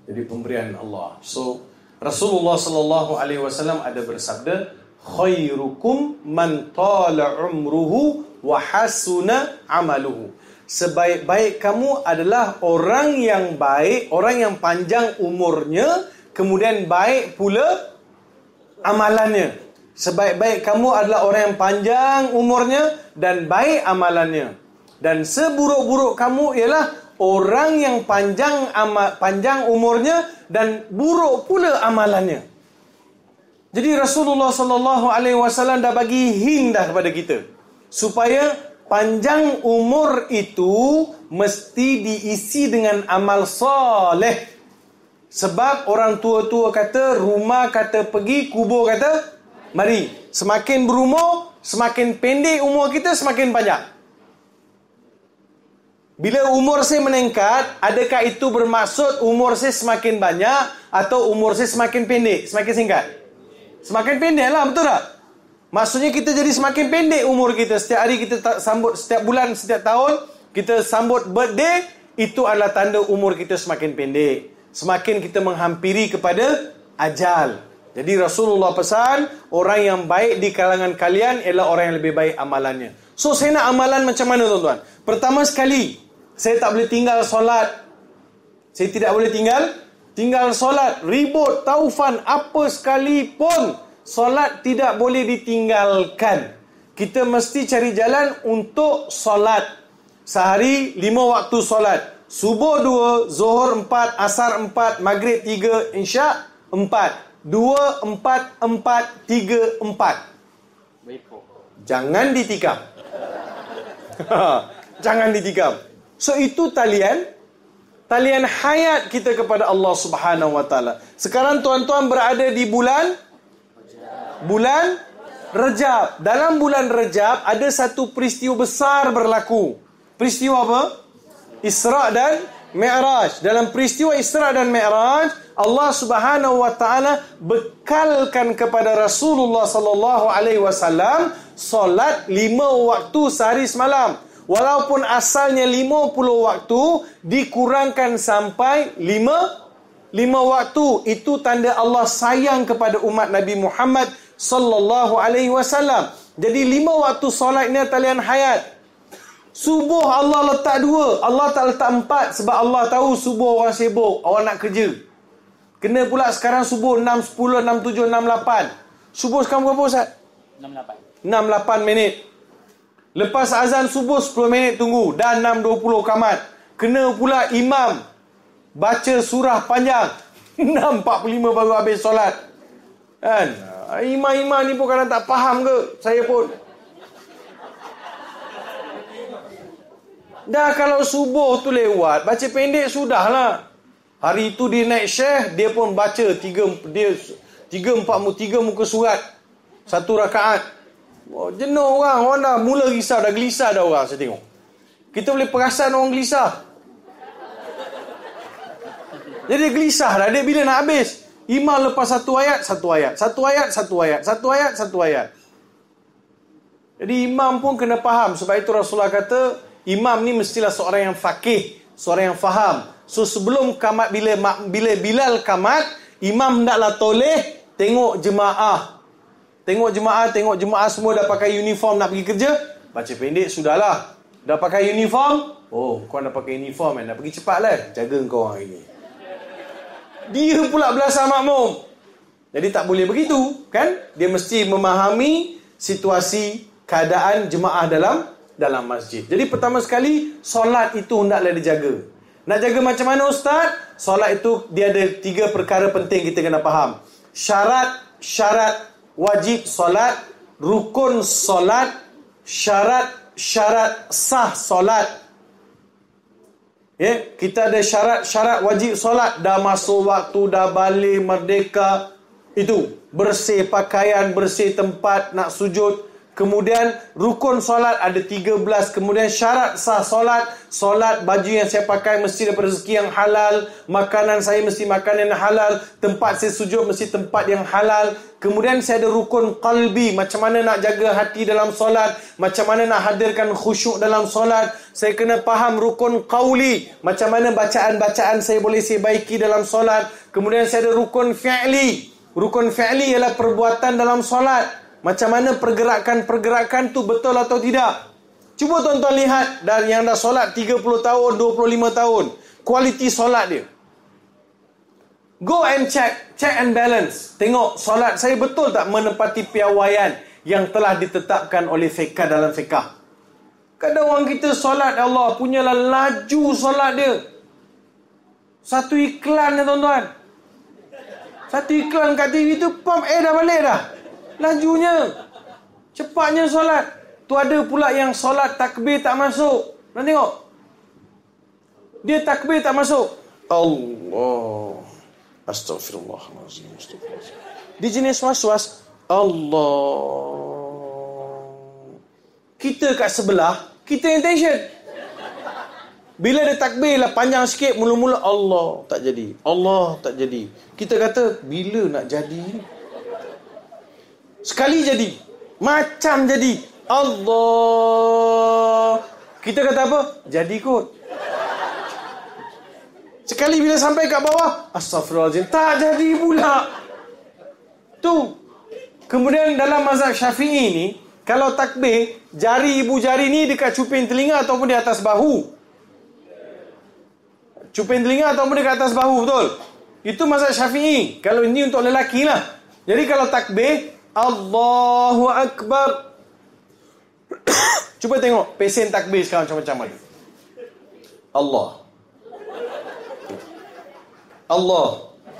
Speaker 2: Jadi pemberian Allah. So Rasulullah sallallahu alaihi wasallam ada bersabda, khairukum man tala umruhu wa hasuna amaluhu. Sebaik-baik kamu adalah orang yang baik, orang yang panjang umurnya, kemudian baik pula amalannya. Sebaik-baik kamu adalah orang yang panjang umurnya dan baik amalannya. Dan seburuk-buruk kamu ialah orang yang panjang umurnya dan buruk pula amalannya. Jadi Rasulullah sallallahu alaihi wasallam dah bagi hint dah kepada kita supaya panjang umur itu mesti diisi dengan amal soleh. Sebab orang tua-tua kata, rumah kata pergi, kubur kata mari. Semakin berumur, semakin pendek umur kita, semakin panjang. Bila umur saya meningkat, adakah itu bermaksud umur saya semakin banyak atau umur saya semakin pendek, semakin singkat? Semakin pendek lah, betul tak? Maksudnya kita jadi semakin pendek umur kita. Setiap hari kita sambut, setiap bulan, setiap tahun kita sambut birthday, itu adalah tanda umur kita semakin pendek. Semakin kita menghampiri kepada ajal. Jadi Rasulullah pesan, orang yang baik di kalangan kalian ialah orang yang lebih baik amalannya. So saya nak amalan macam mana tuan-tuan? Pertama sekali, saya tak boleh tinggal solat. Saya tidak boleh tinggal solat. Ribut, taufan, apa sekalipun, solat tidak boleh ditinggalkan. Kita mesti cari jalan untuk solat. Sehari 5 waktu solat. Subuh 2, Zuhur 4, Asar 4, Maghrib 3, Isyak 4. 2, 4, 4, 3, 4. Jangan ditikam. Jangan ditikam. So itu talian hayat kita kepada Allah Subhanahu wa taala. Sekarang tuan-tuan berada di bulan Rejab. Dalam bulan Rejab ada satu peristiwa besar berlaku. Peristiwa apa? Isra dan Mi'raj. Dalam peristiwa Isra dan Mi'raj, Allah Subhanahu wa taala bekalkan kepada Rasulullah sallallahu alaihi wasallam solat 5 waktu sehari semalam. Walaupun asalnya 50 waktu, dikurangkan sampai 5 waktu. Itu tanda Allah sayang kepada umat Nabi Muhammad sallallahu alaihi wasallam. Jadi 5 waktu solat ini talian hayat. Subuh Allah letak 2, Allah tak letak 4 sebab Allah tahu subuh orang sibuk, orang nak kerja. Kena pula sekarang subuh 6, 10, 6, 7, 6, 8. Subuh sekarang berapa Ustaz? 6, 8 minit. Lepas azan subuh 10 minit tunggu. Dan 6.20 kamat. Kena pula imam baca surah panjang. 6.45 baru habis solat. Kan? Imam-imam ni pun kadang tak faham ke? Saya pun. Dah kalau subuh tu lewat, baca pendek sudahlah. Hari itu dia naik syekh, dia pun baca 3 muka surat. 1 rakaat. Oh, jenuh orang dah mula risau, dah gelisah dah orang saya tengok. Kita boleh perasan orang gelisah. Jadi gelisah dah dia bila nak habis. Imam lepas 1 ayat, 1 ayat. 1 ayat, 1 ayat. 1 ayat, 1 ayat. Jadi imam pun kena faham. Sebab itu Rasulullah kata, imam ni mestilah seorang yang faqih, seorang yang faham. So sebelum kamat, bila Bilal kamat, imam hendaklah toleh tengok jemaah. Tengok jemaah semua dah pakai uniform nak pergi kerja. Baca pendek sudahlah. Dah pakai uniform. Oh, kau dah pakai uniform kan? Nak pergi cepat lah. Jaga kau hari ni. Dia pula belasah makmum. Jadi tak boleh begitu, kan? Dia mesti memahami situasi keadaan jemaah dalam masjid. Jadi pertama sekali, solat itu hendaklah dijaga. Nak jaga macam mana Ustaz? Solat itu dia ada 3 perkara penting kita kena faham. Syarat wajib solat, rukun solat, syarat sah solat. Ya, kita ada syarat wajib solat. Dah masuk waktu, dah balik merdeka. Itu bersih pakaian, bersih tempat nak sujud. Kemudian rukun solat ada 13. Kemudian syarat sah solat. Solat, baju yang saya pakai mesti daripada rezeki yang halal. Makanan saya mesti makanan yang halal. Tempat saya sujud mesti tempat yang halal. Kemudian saya ada rukun qalbi. Macam mana nak jaga hati dalam solat. Macam mana nak hadirkan khusyuk dalam solat. Saya kena faham rukun qawli. Macam mana bacaan-bacaan saya boleh saya baiki dalam solat. Kemudian saya ada rukun fi'li. Rukun fi'li ialah perbuatan dalam solat. Macam mana pergerakan tu betul atau tidak. Cuba tuan-tuan lihat dari yang dah solat 30 tahun, 25 tahun. Kualiti solat dia. Go and check and balance. Tengok solat saya betul tak menepati piawaian yang telah ditetapkan oleh fiqh dalam fiqh. Kadang orang kita solat, Allah punyalah laju solat dia. Satu iklan ya tuan-tuan. Satu iklan kat TV tu, pom, dah balik dah. Lajunya, cepatnya solat. Tu ada pula yang solat takbir tak masuk. Nak tengok. Dia takbir tak masuk. Allah. Astaghfirullahaladzim. Di jenis was-was. Allah. Kita kat sebelah, kita yang tension. Bila dia takbir lah panjang sikit, mula-mula Allah tak jadi. Allah tak jadi. Kita kata, bila nak jadi ni? Sekali jadi. Macam jadi. Allah. Kita kata apa? Jadi kot. Sekali bila sampai kat bawah, Astaghfirullahaladzim. Tak jadi pula. Tu. Kemudian dalam mazhab Syafi'i ni, kalau takbir, ibu jari ni dekat cuping telinga ataupun di atas bahu. Cuping telinga ataupun dekat atas bahu, betul? Itu mazhab Syafi'i. Kalau ini untuk lelaki lah. Jadi kalau takbir, Allahu Akbar. Cuba tengok pesen takbir sekarang macam-macam mana. Allah. Allah.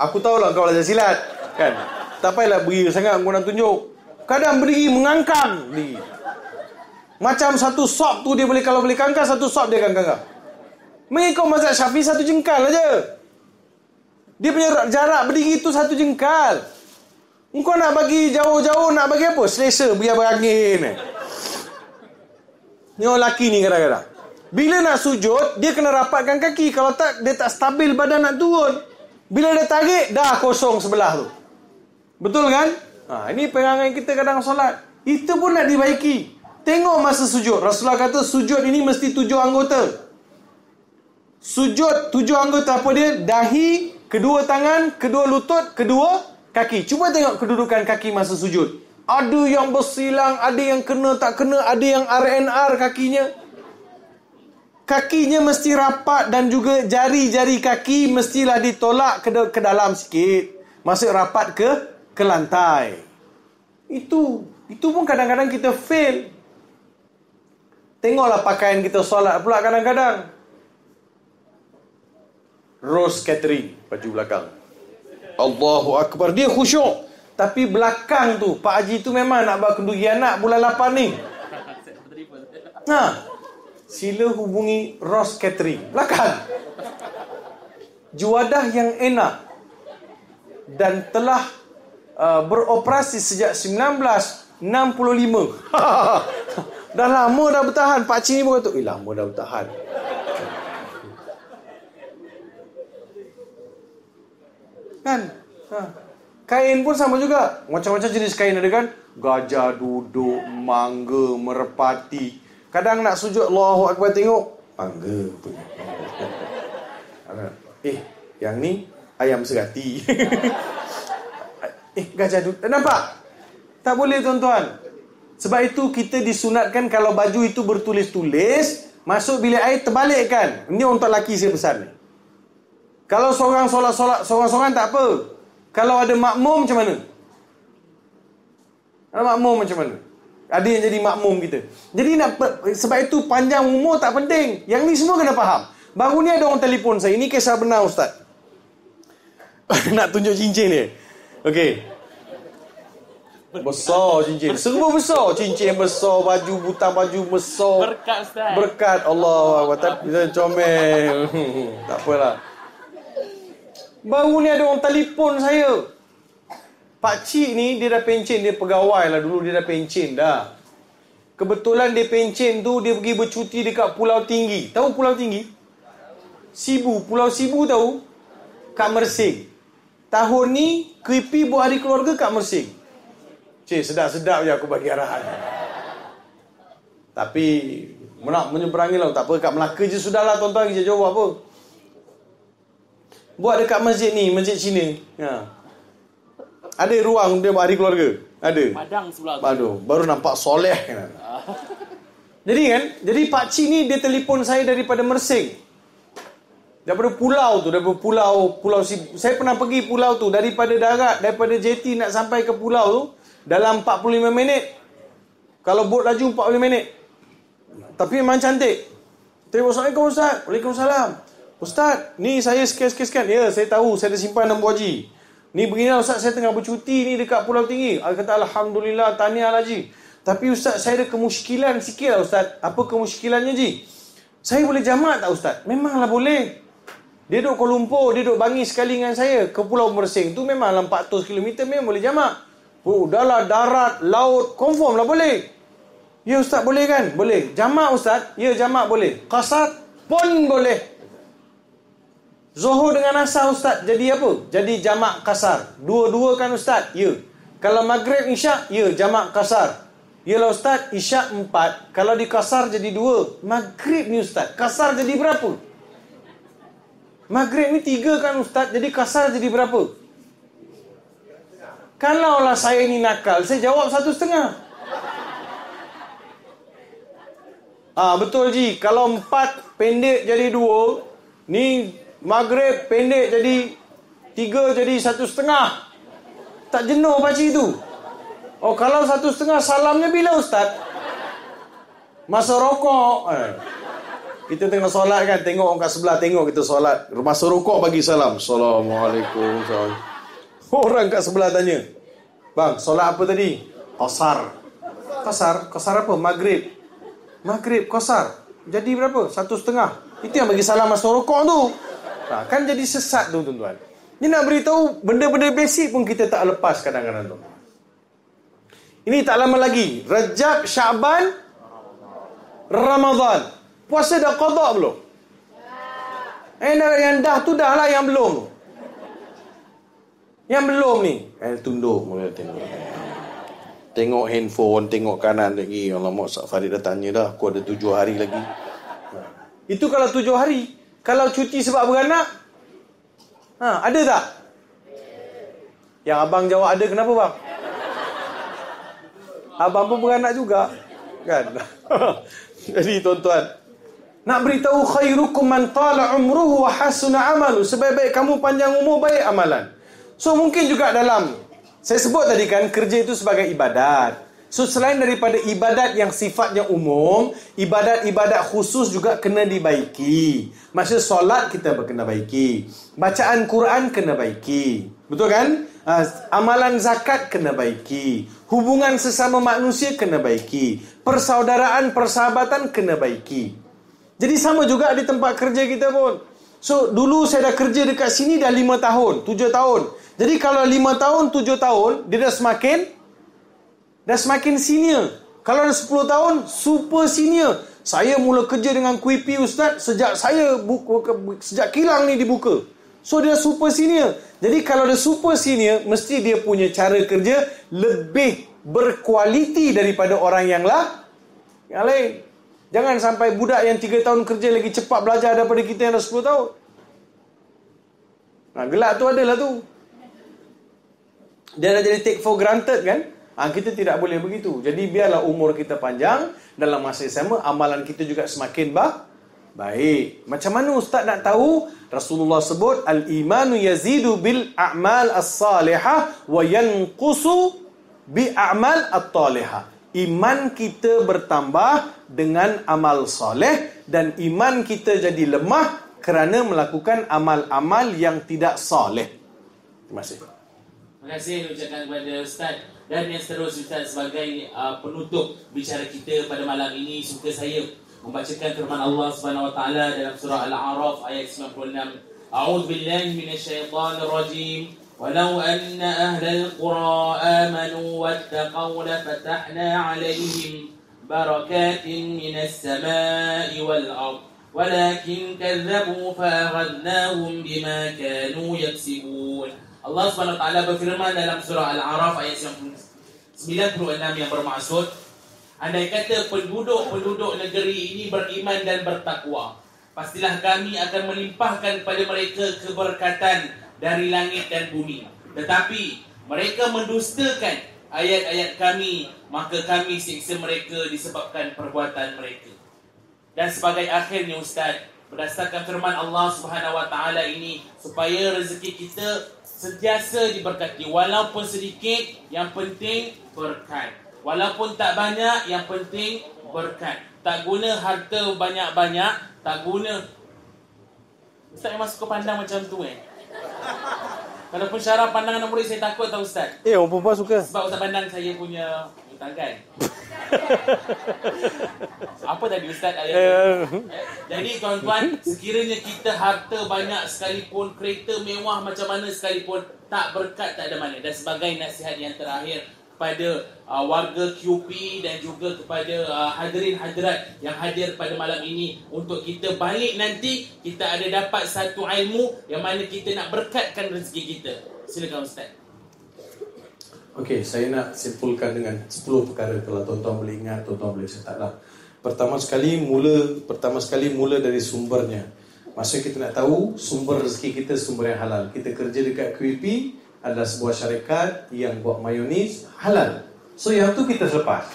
Speaker 2: Aku tahulah kau belajar silat, kan? Tak payahlah berdiri sangat kau nak tunjuk. Kadang berdiri mengangkang diri. Macam satu sop tu dia boleh, kalau boleh kangkang, satu sop dia akan kangkang. Mengikut mazhab Syafi'i satu jengkal aja. Dia punya jarak berdiri tu satu jengkal. Engkau nak bagi jauh-jauh, nak bagi apa? Selesa, biar berangin. Ni orang lelaki ni kadang-kadang. Bila nak sujud, dia kena rapatkan kaki. Kalau tak, dia tak stabil badan nak turun. Bila dia tarik, dah kosong sebelah tu. Betul kan? Ini perangai kita kadang solat. Itu pun nak dibaiki. Tengok masa sujud. Rasulullah kata sujud ini mesti 7 anggota. Sujud 7 anggota apa dia? Dahi, kedua tangan, kedua lutut, kedua kaki. Cuba tengok kedudukan kaki masa sujud. Ada yang bersilang, ada yang kena tak kena, ada yang RNR kakinya. Kakinya mesti rapat dan juga jari-jari kaki mestilah ditolak ke dalam sikit. Masuk rapat ke lantai. Itu pun kadang-kadang kita fail. Tengoklah pakaian kita solat pula kadang-kadang. Rose catering baju belakang. Allahu Akbar. Dia khusyuk. Tapi belakang tu Pak Haji tu memang nak bawa kenduri anak bulan 8 ni. Sila hubungi Rose Catering belakang. Juadah yang enak dan telah beroperasi sejak 1965. Dah lama dah bertahan. Pak Cik ni pun kata, lama dah bertahan. Kan? Kain pun sama juga. Macam-macam jenis kain ada kan? Gajah duduk, mangga, merpati. Kadang nak sujud Allahu Akbar tengok mangga punya. Yang ni ayam serati. Gajah duduk. Nampak? Tak boleh tuan-tuan. Sebab itu kita disunatkan kalau baju itu bertulis-tulis, masuk bilik air terbalikkan. Ini untuk lelaki saya pesan ni. Kalau seorang solat seorang-seorang tak apa. Kalau ada makmum macam mana? Ada makmum macam mana? Ada yang jadi makmum kita. Jadi sebab itu panjang umur tak penting. Yang ni semua kena faham. Baru ni ada orang telefon saya. Ini kisah benar Ustaz. Nak tunjuk cincin ni. Okey. Besar cincin. Serba besar. Cincin besar, baju buta, baju besar.
Speaker 1: Berkat Ustaz. Berkat
Speaker 2: Allah. Tapi comel. Tak apalah. Baru ni ada orang telefon saya. Pak Cik ni dia dah pencen. Dia pegawai lah dulu. Dia dah pencen dah. Kebetulan dia pencen tu, dia pergi bercuti dekat Pulau Tinggi. Tahu Pulau Tinggi? Sibu. Pulau Sibu tahu? Kat Mersing. Tahun ni Kripi buat hari keluarga kat Mersing. Cik, sedap-sedap je aku bagi arahan. Tapi nak menyeberangi lah. Tak apa, kat Melaka je sudahlah tuan-tuan. Kita jawab apa. Buat dekat masjid ni, masjid Cina. Ada ruang dia buat hari keluarga. Ada.
Speaker 1: Padang sebelah tu.
Speaker 2: Aduh, baru nampak soleh. Jadi Pak Cik ni dia telefon saya daripada Mersing. Daripada pulau tu, daripada pulau saya pernah pergi pulau tu daripada darat, daripada jeti nak sampai ke pulau tu dalam 45 minit. Kalau bot laju 45 minit. Tapi memang cantik. Assalamualaikum Ustaz. Waalaikumsalam. Ustaz, ni saya scan. Ya, saya tahu. Saya ada simpan nombor haji. Ni beginilah Ustaz, saya tengah bercuti ni dekat Pulau Tinggi. Saya kata Alhamdulillah, tahniah haji. Tapi Ustaz, saya ada kemusykilan sikit lah Ustaz. Apa kemusykilannya Ji? Saya boleh jamak tak Ustaz? Memanglah boleh. Dia duduk Kuala Lumpur, dia duduk Bangi sekali dengan saya. Ke Pulau Mersing tu memanglah 400 km memang boleh jamak. Udahlah darat, laut, confirm lah boleh. Ya Ustaz, boleh kan? Boleh. Jamak Ustaz? Ya, jamak boleh. Qasar pun boleh. Zuhur dengan asar Ustaz jadi apa? Jadi jamak kasar. Dua-dua kan Ustaz? Ya. Kalau maghrib isyak, ya jamak kasar. Yalah Ustaz, isyak 4. Kalau di kasar jadi 2. Maghrib ni Ustaz, kasar jadi berapa? Maghrib ni 3 kan Ustaz, jadi kasar jadi berapa? Kalaulah saya ni nakal, saya jawab 1,5. Betul Ji. Kalau 4 pendek jadi 2, ni maghrib pendek jadi 3 jadi 1,5. Tak jenuh pakcik tu? Oh, kalau 1,5 salamnya bila Ustaz? Masa rokok. Kita tengah solat kan, tengok orang kat sebelah, tengok kita solat. Masa rukuk bagi salam. Assalamualaikum. Orang kat sebelah tanya, bang, solat apa tadi? Qasar. Qasar apa? Maghrib, qasar. Jadi berapa? 1,5. Itu yang bagi salam masa rukuk tu. Kan jadi sesat tu tuan-tuan. Ni nak beritahu, benda-benda basic pun kita tak lepas kadang-kadang tu. Ini tak lama lagi, Rajab, Syaban, Ramadan. Puasa dah qada belum? Yang dah tu dah lah, yang belum tu. Yang belum ni, tunduk mula tengok handphone, tengok kanan lagi. Alamak, Ustaz Farid dah tanya dah, aku ada 7 hari lagi. Itu kalau 7 hari. Kalau cuti sebab beranak, ada tak? Yang abang jawab ada, kenapa bang? Abang pun beranak juga, kan? Jadi tuan-tuan, nak beritahu, khairukum man tala umruhu wa hasuna amalu. Sebaik-baik kamu panjang umur, baik amalan. So mungkin juga dalam, saya sebut tadi kan, kerja itu sebagai ibadat. So selain daripada ibadat yang sifatnya umum, ibadat-ibadat khusus juga kena dibaiki. Maksudnya solat kita kena baiki, bacaan Quran kena baiki, betul kan? Amalan zakat kena baiki, hubungan sesama manusia kena baiki, persaudaraan, persahabatan kena baiki. Jadi sama juga di tempat kerja kita pun. So dulu saya dah kerja dekat sini dah 5 tahun, 7 tahun. Jadi kalau 5 tahun, 7 tahun, dia dah semakin senior. Kalau dah 10 tahun, super senior. Saya mula kerja dengan Kuipi Ustaz sejak sejak kilang ni dibuka. So dia super senior. Jadi kalau dia super senior, mesti dia punya cara kerja lebih berkualiti daripada orang yang lain. Jangan sampai budak yang 3 tahun kerja lagi cepat belajar daripada kita yang dah 10 tahun. Gelak tu adalah tu. Dia dah jadi take for granted kan? Kita tidak boleh begitu. Jadi biarlah umur kita panjang, dalam masa yang sama amalan kita juga semakin baik. Macam mana ustaz nak tahu? Rasulullah sebut al-imanu yazidu bil a'mal as-salihah wa yanqusu bi a'mal at-talihah. Iman kita bertambah dengan amal soleh, dan iman kita jadi lemah kerana melakukan amal-amal yang tidak soleh. Terima kasih.
Speaker 1: Terima kasih ucapkan kepada Ustaz. Dan yang seterusnya Ustaz, sebagai penutup bicara kita pada malam ini, suka saya membacakan firman Allah Subhanahu wa taala dalam surah Al-A'raf ayat 96. A'udzu billahi minasyaitonir rajim. Walau anna ahlal qura amanu wattaqaw lafatahna 'alaihim barakatin minas samai wal ard. Walakin kadzabu fa'akhadnahum bima kanu yaksibun. Allah Subhanahu wa taala berfirman dalam surah Al-A'raf ayat 96 yang bermaksud, andai kata penduduk negeri ini beriman dan bertakwa, pastilah kami akan melimpahkan pada mereka keberkatan dari langit dan bumi. Tetapi mereka mendustakan ayat-ayat kami, maka kami siksa mereka disebabkan perbuatan mereka. Dan sebagai akhirnya Ustaz, berdasarkan firman Allah Subhanahu wa taala ini, supaya rezeki kita sentiasa diberkati, walaupun sedikit, yang penting berkat. Walaupun tak banyak, yang penting berkat. Tak guna harta banyak-banyak, tak guna. Ustaz memang suka pandang macam tu Kalau pun syarah pandangan murid saya takut tau Ustaz.
Speaker 2: Orang perempuan suka.
Speaker 1: Sebab Ustaz pandang saya punya tangan. Apa tadi Ustaz ayat? Jadi tuan-tuan, sekiranya kita harta banyak sekalipun, kereta mewah macam mana sekalipun, tak berkat, tak ada mana. Dan sebagai nasihat yang terakhir kepada warga QP dan juga kepada hadirin hadirat yang hadir pada malam ini, untuk kita balik nanti kita ada dapat satu ilmu yang mana kita nak berkatkan rezeki kita. Silakan Ustaz.
Speaker 2: Okey, saya nak simpulkan dengan 10 perkara. Kalau tuan-tuan boleh ingat, tuan-tuan boleh catatlah. Pertama sekali mula dari sumbernya. Maksudnya kita nak tahu sumber rezeki kita, sumber yang halal. Kita kerja dekat QEP adalah sebuah syarikat yang buat mayonis halal. So yang tu kita lepas.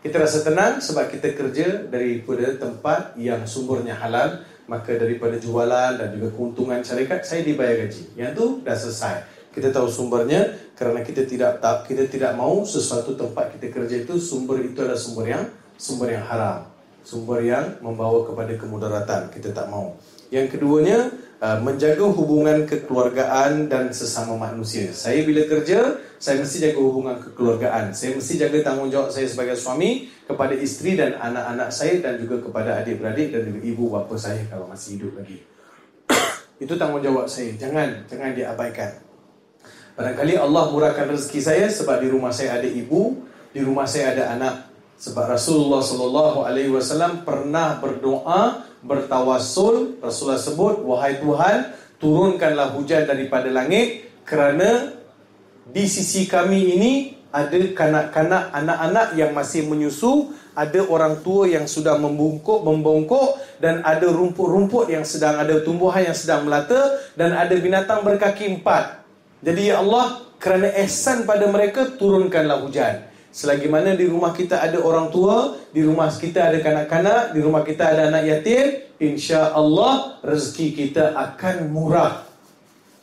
Speaker 2: Kita rasa tenang sebab kita kerja daripada tempat yang sumbernya halal. Maka daripada jualan dan juga keuntungan syarikat, saya dibayar gaji. Yang tu dah selesai. Kita tahu sumbernya, kerana kita tidak mau sesuatu tempat kita kerja itu sumber itu adalah sumber yang haram. sumber yang membawa kepada kemudaratan. Kita tak mau. Yang keduanya, menjaga hubungan kekeluargaan dan sesama manusia. Saya bila kerja, saya mesti jaga hubungan kekeluargaan. Saya mesti jaga tanggungjawab saya sebagai suami kepada isteri dan anak-anak saya, dan juga kepada adik-beradik dan juga ibu bapa saya kalau masih hidup lagi. Itu tanggungjawab saya. Jangan diabaikan. Barangkali Allah murahkan rezeki saya sebab di rumah saya ada ibu, di rumah saya ada anak. Sebab Rasulullah SAW pernah berdoa, bertawassul. Rasulullah sebut, wahai Tuhan, turunkanlah hujan daripada langit, kerana di sisi kami ini ada kanak-kanak, anak-anak yang masih menyusu, ada orang tua yang sudah membongkok, dan ada rumput-rumput yang sedang, ada tumbuhan yang sedang melata, dan ada binatang berkaki 4. Jadi ya Allah, kerana ihsan pada mereka, turunkanlah hujan. Selagi mana di rumah kita ada orang tua, di rumah kita ada kanak-kanak, di rumah kita ada anak yatim, insya-Allah rezeki kita akan murah.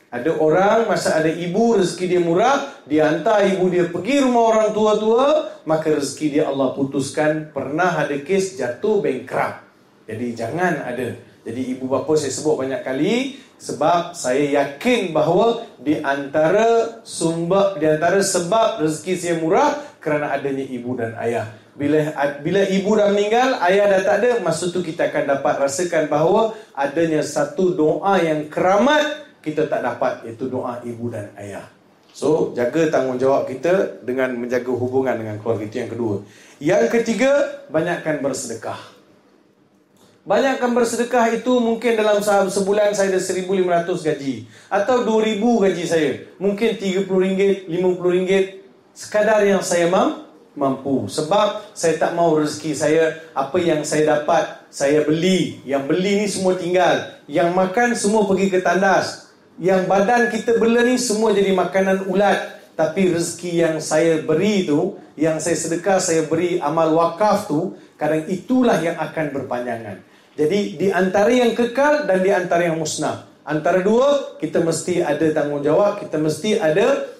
Speaker 2: Ada orang masa ada ibu, rezeki dia murah, dia hantar ibu dia pergi rumah orang tua-tua, maka rezeki dia Allah putuskan. Pernah ada kes jatuh bankrupt. Jadi jangan ada. Jadi ibu bapa saya sebut banyak kali, sebab saya yakin bahawa di antara sebab rezeki saya murah kerana adanya ibu dan ayah. Bila ibu dah meninggal, ayah dah tak ada, masa tu kita akan dapat rasakan bahawa adanya satu doa yang keramat kita tak dapat, iaitu doa ibu dan ayah. So, jaga tanggungjawab kita dengan menjaga hubungan dengan keluarga. Itu yang kedua. Yang ketiga, banyakkan bersedekah. Banyakkan bersedekah itu mungkin dalam sebulan saya ada 1,500 gaji, atau 2,000 gaji saya. Mungkin RM30, RM50, sekadar yang saya mampu. Sebab saya tak mau rezeki saya, apa yang saya dapat, saya beli. Yang beli ni semua tinggal. Yang makan semua pergi ke tandas. Yang badan kita bela ni semua jadi makanan ulat. Tapi rezeki yang saya beri tu, yang saya sedekah, saya beri amal wakaf tu, kadang itulah yang akan berpanjangan. Jadi di antara yang kekal dan di antara yang musnah, antara dua, kita mesti ada tanggungjawab. Kita mesti ada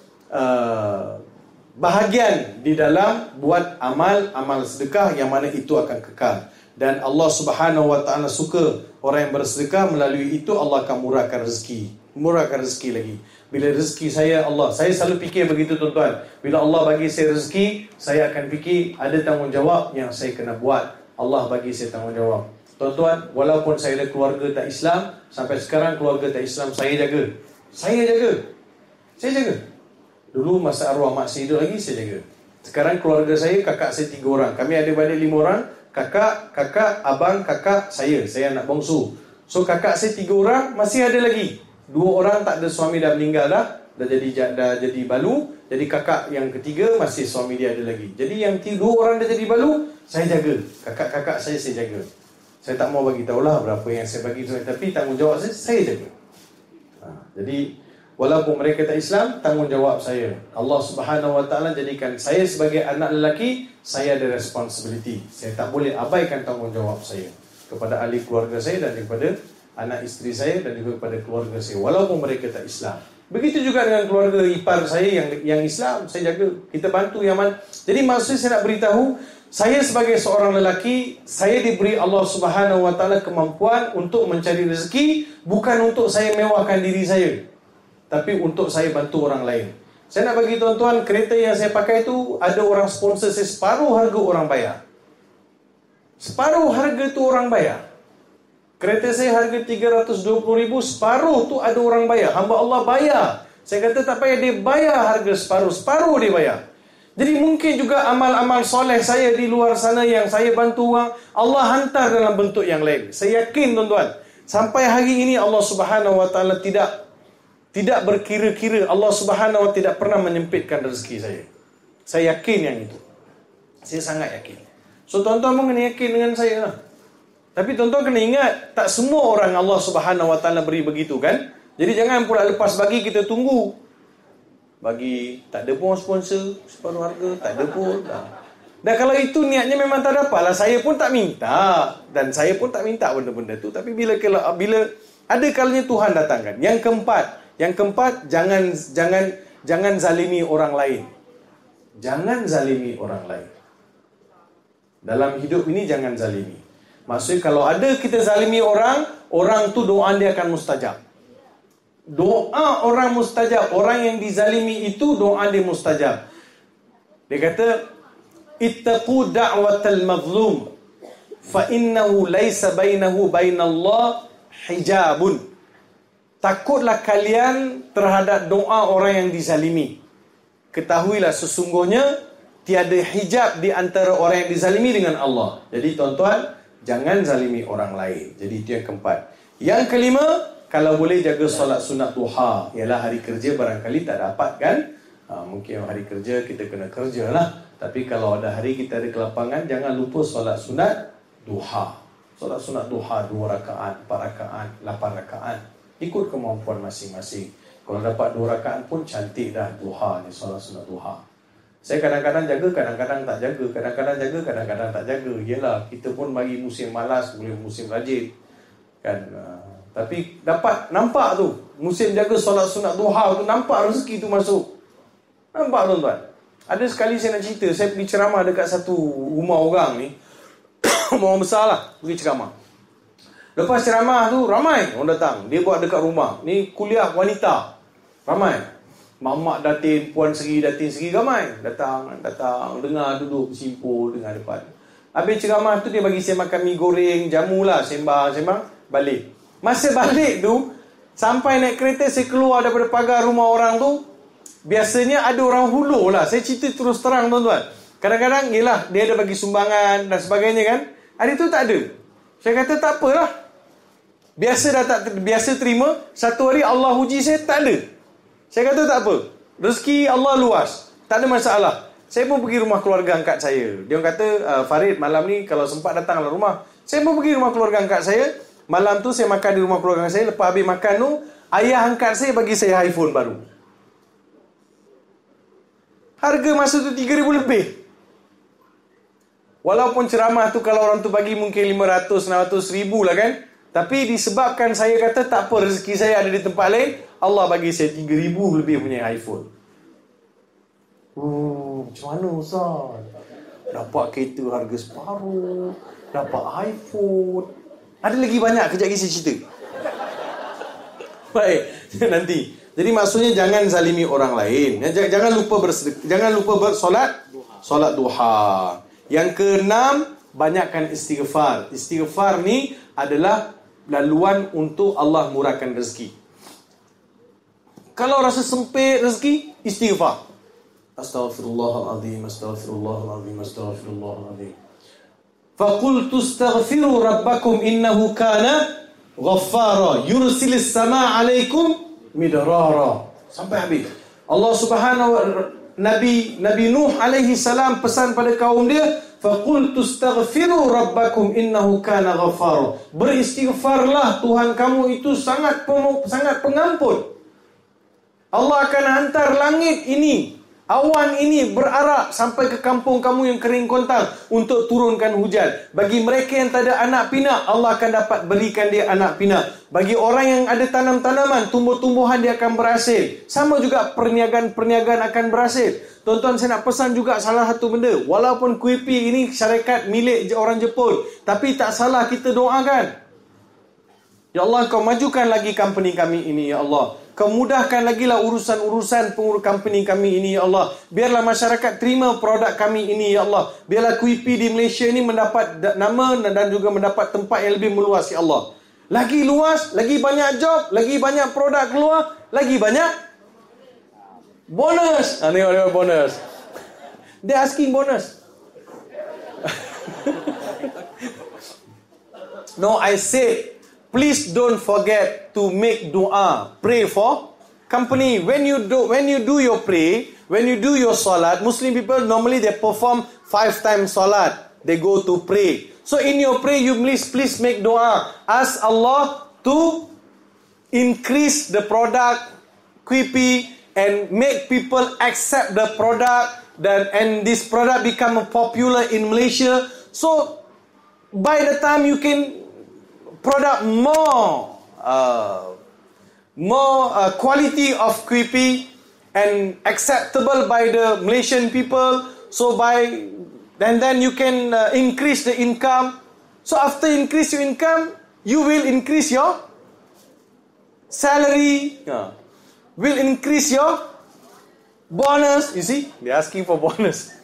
Speaker 2: bahagian di dalam buat amal sedekah yang mana itu akan kekal. Dan Allah Subhanahu Wa Taala suka orang yang bersedekah. Melalui itu Allah akan murahkan rezeki lagi. Bila rezeki saya selalu fikir begitu tuan-tuan. Bila Allah bagi saya rezeki, saya akan fikir ada tanggungjawab yang saya kena buat. Allah bagi saya tanggungjawab. Tuan-tuan, walaupun saya ada keluarga tak Islam, sampai sekarang keluarga tak Islam saya jaga. Dulu masa arwah mak saya hidup lagi, saya jaga. Sekarang keluarga saya, kakak saya 3 orang. Kami ada beradik 5 orang. Kakak, abang, kakak, saya anak bongsu. So kakak saya 3 orang, masih ada lagi 2 orang tak ada suami, dah meninggal dah jadi balu. Jadi kakak yang ketiga masih suami dia ada lagi. Jadi yang 2 orang dah jadi balu, saya jaga. Kakak saya jaga. Saya tak mau bagi tahulah berapa yang saya bagi tu, tapi tanggungjawab saya jaga. Jadi walaupun mereka tak Islam, tanggungjawab saya. Allah Subhanahu Wa Taala jadikan saya sebagai anak lelaki, saya ada responsibility. Saya tak boleh abaikan tanggungjawab saya kepada ahli keluarga saya dan kepada anak isteri saya dan juga kepada keluarga saya, walaupun mereka tak Islam. Begitu juga dengan keluarga ipar saya yang Islam, saya jaga. Kita bantu yang mana. Jadi maksud saya nak beritahu, saya sebagai seorang lelaki, saya diberi Allah Subhanahu Wa Taala kemampuan untuk mencari rezeki, bukan untuk saya mewahkan diri saya, tapi untuk saya bantu orang lain. Saya nak bagi tuan-tuan, kereta yang saya pakai tu ada orang sponsor saya, separuh harga orang bayar. Separuh harga tu orang bayar. Kereta saya harga 320,000, separuh tu ada orang bayar. Hamba Allah bayar. Saya kata tak payah dia bayar harga separuh dia bayar. Jadi mungkin juga amal-amal soleh saya di luar sana yang saya bantu orang, Allah hantar dalam bentuk yang lain. Saya yakin tuan-tuan, sampai hari ini Allah Subhanahu Wa Taala tidak berkira-kira. Allah Subhanahu Wa Taala tidak pernah menyempitkan rezeki saya. Saya yakin yang itu. Saya sangat yakin. So tuan-tuan pun kena yakin dengan saya lah. Tapi tuan-tuan kena ingat, tak semua orang Allah Subhanahu Wa Taala beri begitu kan. Jadi jangan pula lepas bagi kita tunggu. Bagi, tak ada pun sponsor separuh harga, tak ada pun. Dan kalau itu niatnya memang tak dapat lah, saya pun tak minta. Dan saya pun tak minta benda-benda tu. Tapi bila ada kalanya Tuhan datangkan. Yang keempat, jangan zalimi orang lain. Jangan zalimi orang lain. Dalam hidup ini jangan zalimi. Maksudnya kalau ada kita zalimi orang, orang tu doa dia akan mustajab. Doa orang mustajab. Orang yang dizalimi itu doa dia mustajab. Dia kata, ittaqu da'watal mazlum fa innahu laysa bainahu bainallah hijabun. Takutlah kalian terhadap doa orang yang dizalimi. Ketahuilah sesungguhnya tiada hijab di antara orang yang dizalimi dengan Allah. Jadi tuan-tuan, jangan zalimi orang lain. Jadi itu yang keempat. Yang kelima, kalau boleh jaga solat sunat duha. Ialah hari kerja barangkali tak dapat kan. Mungkin hari kerja kita kena kerja lah. Tapi kalau ada hari kita ada kelapangan, jangan lupa solat sunat duha. Solat sunat duha 2 rakaat, 4 rakaat, 8 rakaat. Ikut kemampuan masing-masing. Kalau dapat 2 rakaat pun cantik dah duha ni, solat sunat duha. Saya kadang-kadang jaga, kadang-kadang tak jaga. Kadang-kadang jaga, kadang-kadang tak jaga. Yelah, kita pun bagi musim malas, boleh musim rajin. Kan? Tapi dapat nampak tu. Musim jaga solat sunat duha tu, nampak rezeki tu masuk. Nampak tuan-tuan? Ada sekali saya nak cerita, saya pergi ceramah dekat satu rumah orang ni. Rumah orang besar lah, pergi ceramah. Lepas ceramah tu, ramai orang datang. Dia buat dekat rumah. Ni kuliah wanita. Ramai. Mak-mak datin, puan seri, datin seri, ramai. Datang, dengar, duduk, bersimpul, dengar depan. Habis ceramah tu, dia bagi saya makan mi goreng, jamu lah, sembang, balik. Masa balik tu, sampai naik kereta, saya keluar daripada pagar rumah orang tu. Biasanya ada orang hulur lah. Saya cerita terus terang tuan-tuan. Kadang-kadang, yelah, dia ada bagi sumbangan dan sebagainya kan. Hari tu tak ada. Saya kata tak apalah. Biasa terima. Satu hari Allah uji saya, tak ada. Saya kata tak apa. Rezeki Allah luas. Tak ada masalah. Saya pun pergi rumah keluarga angkat saya. Dia kata, Farid, malam ni kalau sempat datanglah rumah. Saya pun pergi rumah keluarga angkat saya. Malam tu saya makan di rumah keluarga saya. Lepas habis makan tu, ayah angkat saya bagi saya iPhone baru. Harga masa tu 3,000 lebih. Walaupun ceramah tu kalau orang tu bagi mungkin 500-600 ribu lah kan. Tapi disebabkan saya kata tak apa, rezeki saya ada di tempat lain, Allah bagi saya 3,000 lebih punya iPhone. Macam mana Ustaz? Dapat kereta harga separuh, dapat iPhone. Ada lagi banyak, kejap lagi saya cerita. Baik, nanti. Jadi maksudnya jangan zalimi orang lain. Jangan lupa bersolat duha. Yang keenam, banyakkan istighfar. Istighfar ni adalah laluan untuk Allah murahkan rezeki. Kalau rasa sempit rezeki, istighfar. Astaghfirullahaladzim, astaghfirullahaladzim, astaghfirullahaladzim. Faqultu astaghfiru rabbakum innahu kana ghaffara yursilis sama alaikum midrara. Sampai habis. Allah Subhanahu wa Nabi Nuh alaihi salam pesan pada kaum dia, faqultu astaghfiru rabbakum innahu kana ghaffara. Beristighfarlah, Tuhan kamu itu sangat pengampun. Allah akan hantar langit ini, awan ini berarak sampai ke kampung kamu yang kering kontang untuk turunkan hujan. Bagi mereka yang tak ada anak pinak, Allah akan dapat berikan dia anak pinak. Bagi orang yang ada tanam-tanaman, tumbuh-tumbuhan dia akan berhasil. Sama juga perniagaan akan berhasil. Tuan-tuan, saya nak pesan juga salah satu benda. Walaupun Kuipi ini syarikat milik orang Jepun, tapi tak salah kita doakan. Ya Allah, kau majukan lagi company kami ini, ya Allah. Kau mudahkan lagi lah urusan-urusan pengurus company kami ini, ya Allah. Biarlah masyarakat terima produk kami ini, ya Allah. Biarlah Kuipi di Malaysia ini mendapat nama dan juga mendapat tempat yang lebih meluas, ya Allah. Lagi luas, lagi banyak job, lagi banyak produk keluar, lagi banyak bonus. Tengok bonus. Dia asking bonus. No, I said, please don't forget to make dua. Pray for company. When you do your pray, when you do your salat, Muslim people normally they perform 5 times salat. They go to pray. So in your pray, you please make dua. Ask Allah to increase the product Kuipi and make people accept the product, and this product become popular in Malaysia. So by the time you can product more quality of Kuipi and acceptable by the Malaysian people. So then you can increase the income. So after increase your income, you will increase your salary, will increase your bonus. You see, they're asking for bonus.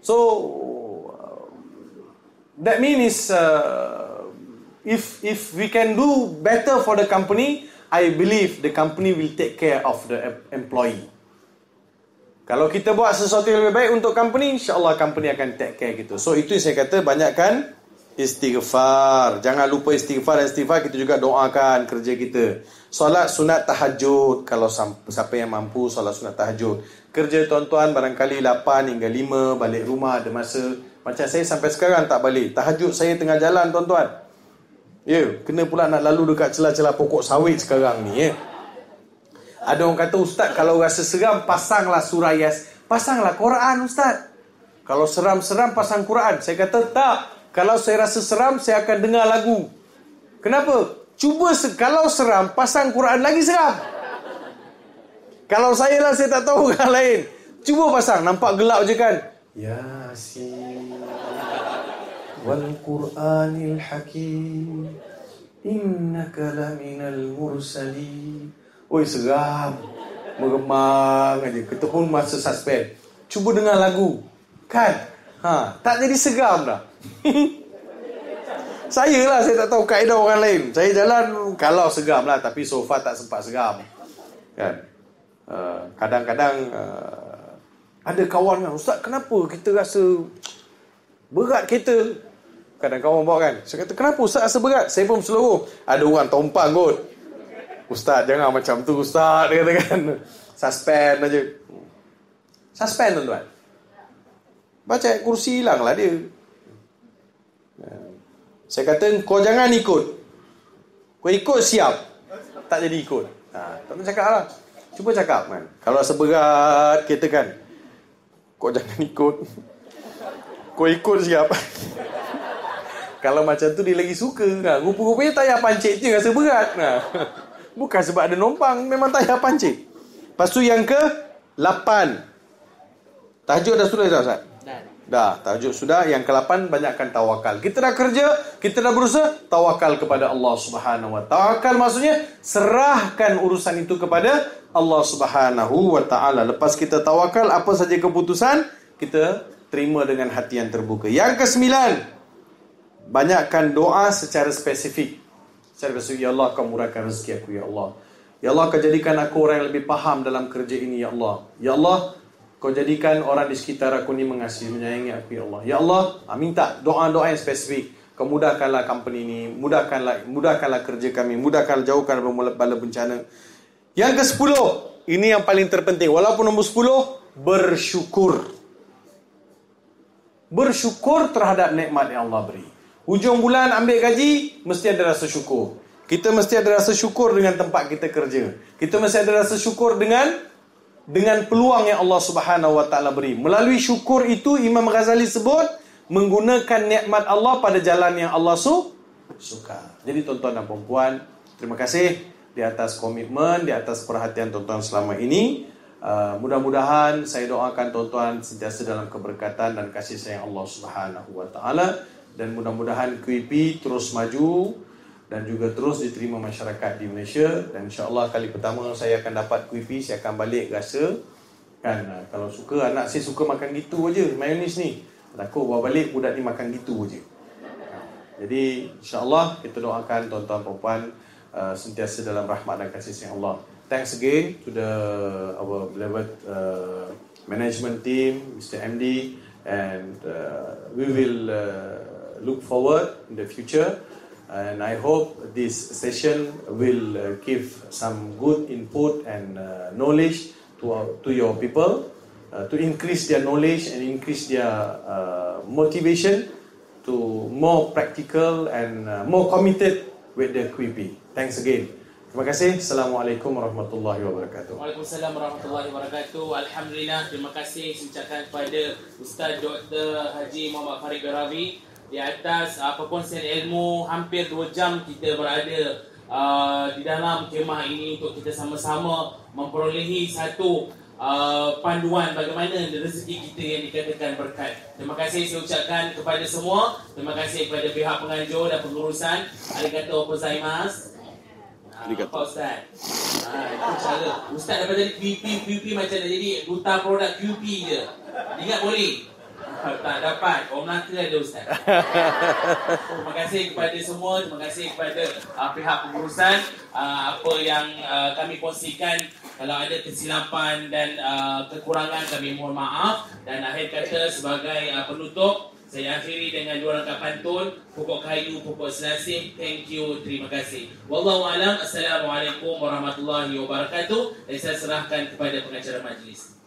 Speaker 2: So that means if we can do better for the company, I believe the company will take care of the employee. Kalau kita buat sesuatu yang lebih baik untuk company, insya-Allah company akan take care gitu. So itu saya kata, banyakkan istighfar. Jangan lupa istighfar, dan istighfar kita juga doakan kerja kita. Solat sunat tahajud, kalau siapa yang mampu solat sunat tahajud. Kerja tuan-tuan barangkali 8 hingga 5, balik rumah ada masa. Macam saya sampai sekarang tak balik. Tahajud saya tengah jalan tuan-tuan. Kena pula nak lalu dekat celah-celah pokok sawit sekarang ni. Ada orang kata, ustaz kalau rasa seram pasanglah surah Yasin. Pasanglah Quran ustaz. Kalau seram-seram pasang Quran. Saya kata tak. Kalau saya rasa seram, saya akan dengar lagu. Kenapa? Cuba kalau seram pasang Quran lagi seram. Kalau saya lah, saya tak tahu orang lain. Cuba pasang, nampak gelap je kan. Yasin wal Quranil Hakim innaka laminal mursalin. Oi, seram, meremang aja. Kita pun masa suspend. Cuba dengar lagu, kan? Tak jadi seram dah. Saya tak tahu kaedah orang lain. Saya jalan kalau seram lah, tapi so far tak sempat seram, kan? Kadang-kadang ada kawan kan, ustaz kenapa kita rasa berat kereta? Kadang kawan bawa kan, saya kata kenapa ustaz rasa berat? Saya pun seluruh. Ada orang tompang kot, ustaz jangan macam tu ustaz, dia kata kan. Suspend aja. Suspend tuan-tuan. Baca kursi hilang lah dia. Saya kata kau jangan ikut. Kau ikut siap, tak jadi ikut. Tak nak cakap lah. Cuba cakap kan, kalau rasa berat kereta kan, kau jangan ikut. Kau ikut siap. Kalau macam tu dia lagi suka. Rupa-rupanya tayar pancit je rasa berat. Bukan sebab ada nombang, memang tayar pancit. Lepas tu yang ke-8. Tahajud dah sudah tak Ustaz? Dah, tahajud sudah. Yang ke-8, banyakkan tawakal. Kita dah kerja, kita dah berusaha, tawakal kepada Allah Subhanahu wa ta'ala. Tawakal maksudnya serahkan urusan itu kepada Allah Subhanahu wa ta'ala. Lepas kita tawakal, apa saja keputusan, kita terima dengan hati yang terbuka. Yang ke-9, banyakkan doa secara spesifik. Secara spesifik, ya Allah kau murahkan rezeki aku, ya Allah. Ya Allah kau jadikan aku orang yang lebih faham dalam kerja ini, ya Allah. Ya Allah kau jadikan orang di sekitar aku ni mengasihi, menyayangi aku, ya Allah. Ya Allah, minta doa-doa yang spesifik. Kau mudahkanlah company ini, mudahkanlah kerja kami, mudahkan, jauhkan bala bencana. Yang ke-10, ini yang paling terpenting. Walaupun nombor 10, bersyukur. Bersyukur terhadap nikmat yang Allah beri. Hujung bulan ambil gaji, mesti ada rasa syukur. Kita mesti ada rasa syukur dengan tempat kita kerja. Kita mesti ada rasa syukur dengan peluang yang Allah Subhanahu wa ta'ala beri. Melalui syukur itu, Imam Ghazali sebut, menggunakan nikmat Allah pada jalan yang Allah suka. Jadi tuan-tuan dan puan-puan, terima kasih di atas komitmen, di atas perhatian tuan-tuan selama ini. Mudah-mudahan saya doakan tuan-tuan sentiasa dalam keberkatan dan kasih sayang Allah Subhanahu wa ta'ala. Dan mudah-mudahan QEP terus maju dan juga terus diterima masyarakat di Malaysia. Dan insya-Allah kali pertama saya akan dapat QEP, saya akan balik rasa kan, kalau suka, anak saya suka makan gitu aja mayonis ni, takut bawa balik budak ni makan gitu aja. Jadi insya-Allah kita doakan tuan-tuan puan-puan sentiasa dalam rahmat dan kasih sayang Allah. Thanks again to our beloved management team, Mr. MD, and we will look forward in the future, and I hope this session will give some good input and knowledge to your people, to increase their knowledge and increase their motivation to more practical and more committed with the QEP. Thanks again. Terima kasih. Assalamualaikum warahmatullahi wabarakatuh.
Speaker 1: Waalaikumsalam warahmatullahi wabarakatuh. Alhamdulillah, terima kasih saya ucapkan kepada Ustaz Dr. Haji Muhammad Farid Birawi di atas perkongsian ilmu. Hampir 2 jam kita berada di dalam kemah ini untuk kita sama-sama memperolehi satu panduan bagaimana rezeki kita yang dikatakan berkat. Terima kasih saya ucapkan kepada semua. Terima kasih kepada pihak penganjur dan pengurusan. Arigatou gozaimasu. Apa Ustaz? Itu cara Ustaz dapat jadi QP macam dah jadi duta produk QP je. Ingat boleh? Tak dapat. Orang Melaka ada Ustaz. Terima kasih kepada semua. Terima kasih kepada pihak pengurusan. Apa yang kami kongsikan, kalau ada kesilapan dan kekurangan, kami mohon maaf. Dan akhir kata sebagai penutup, saya akhiri dengan dua rangkap pantun, pokok kayu, pokok selasih. Thank you, terima kasih. Wallahu a'lam. Assalamualaikum warahmatullahi wabarakatuh. Dan saya serahkan kepada pengacara majlis.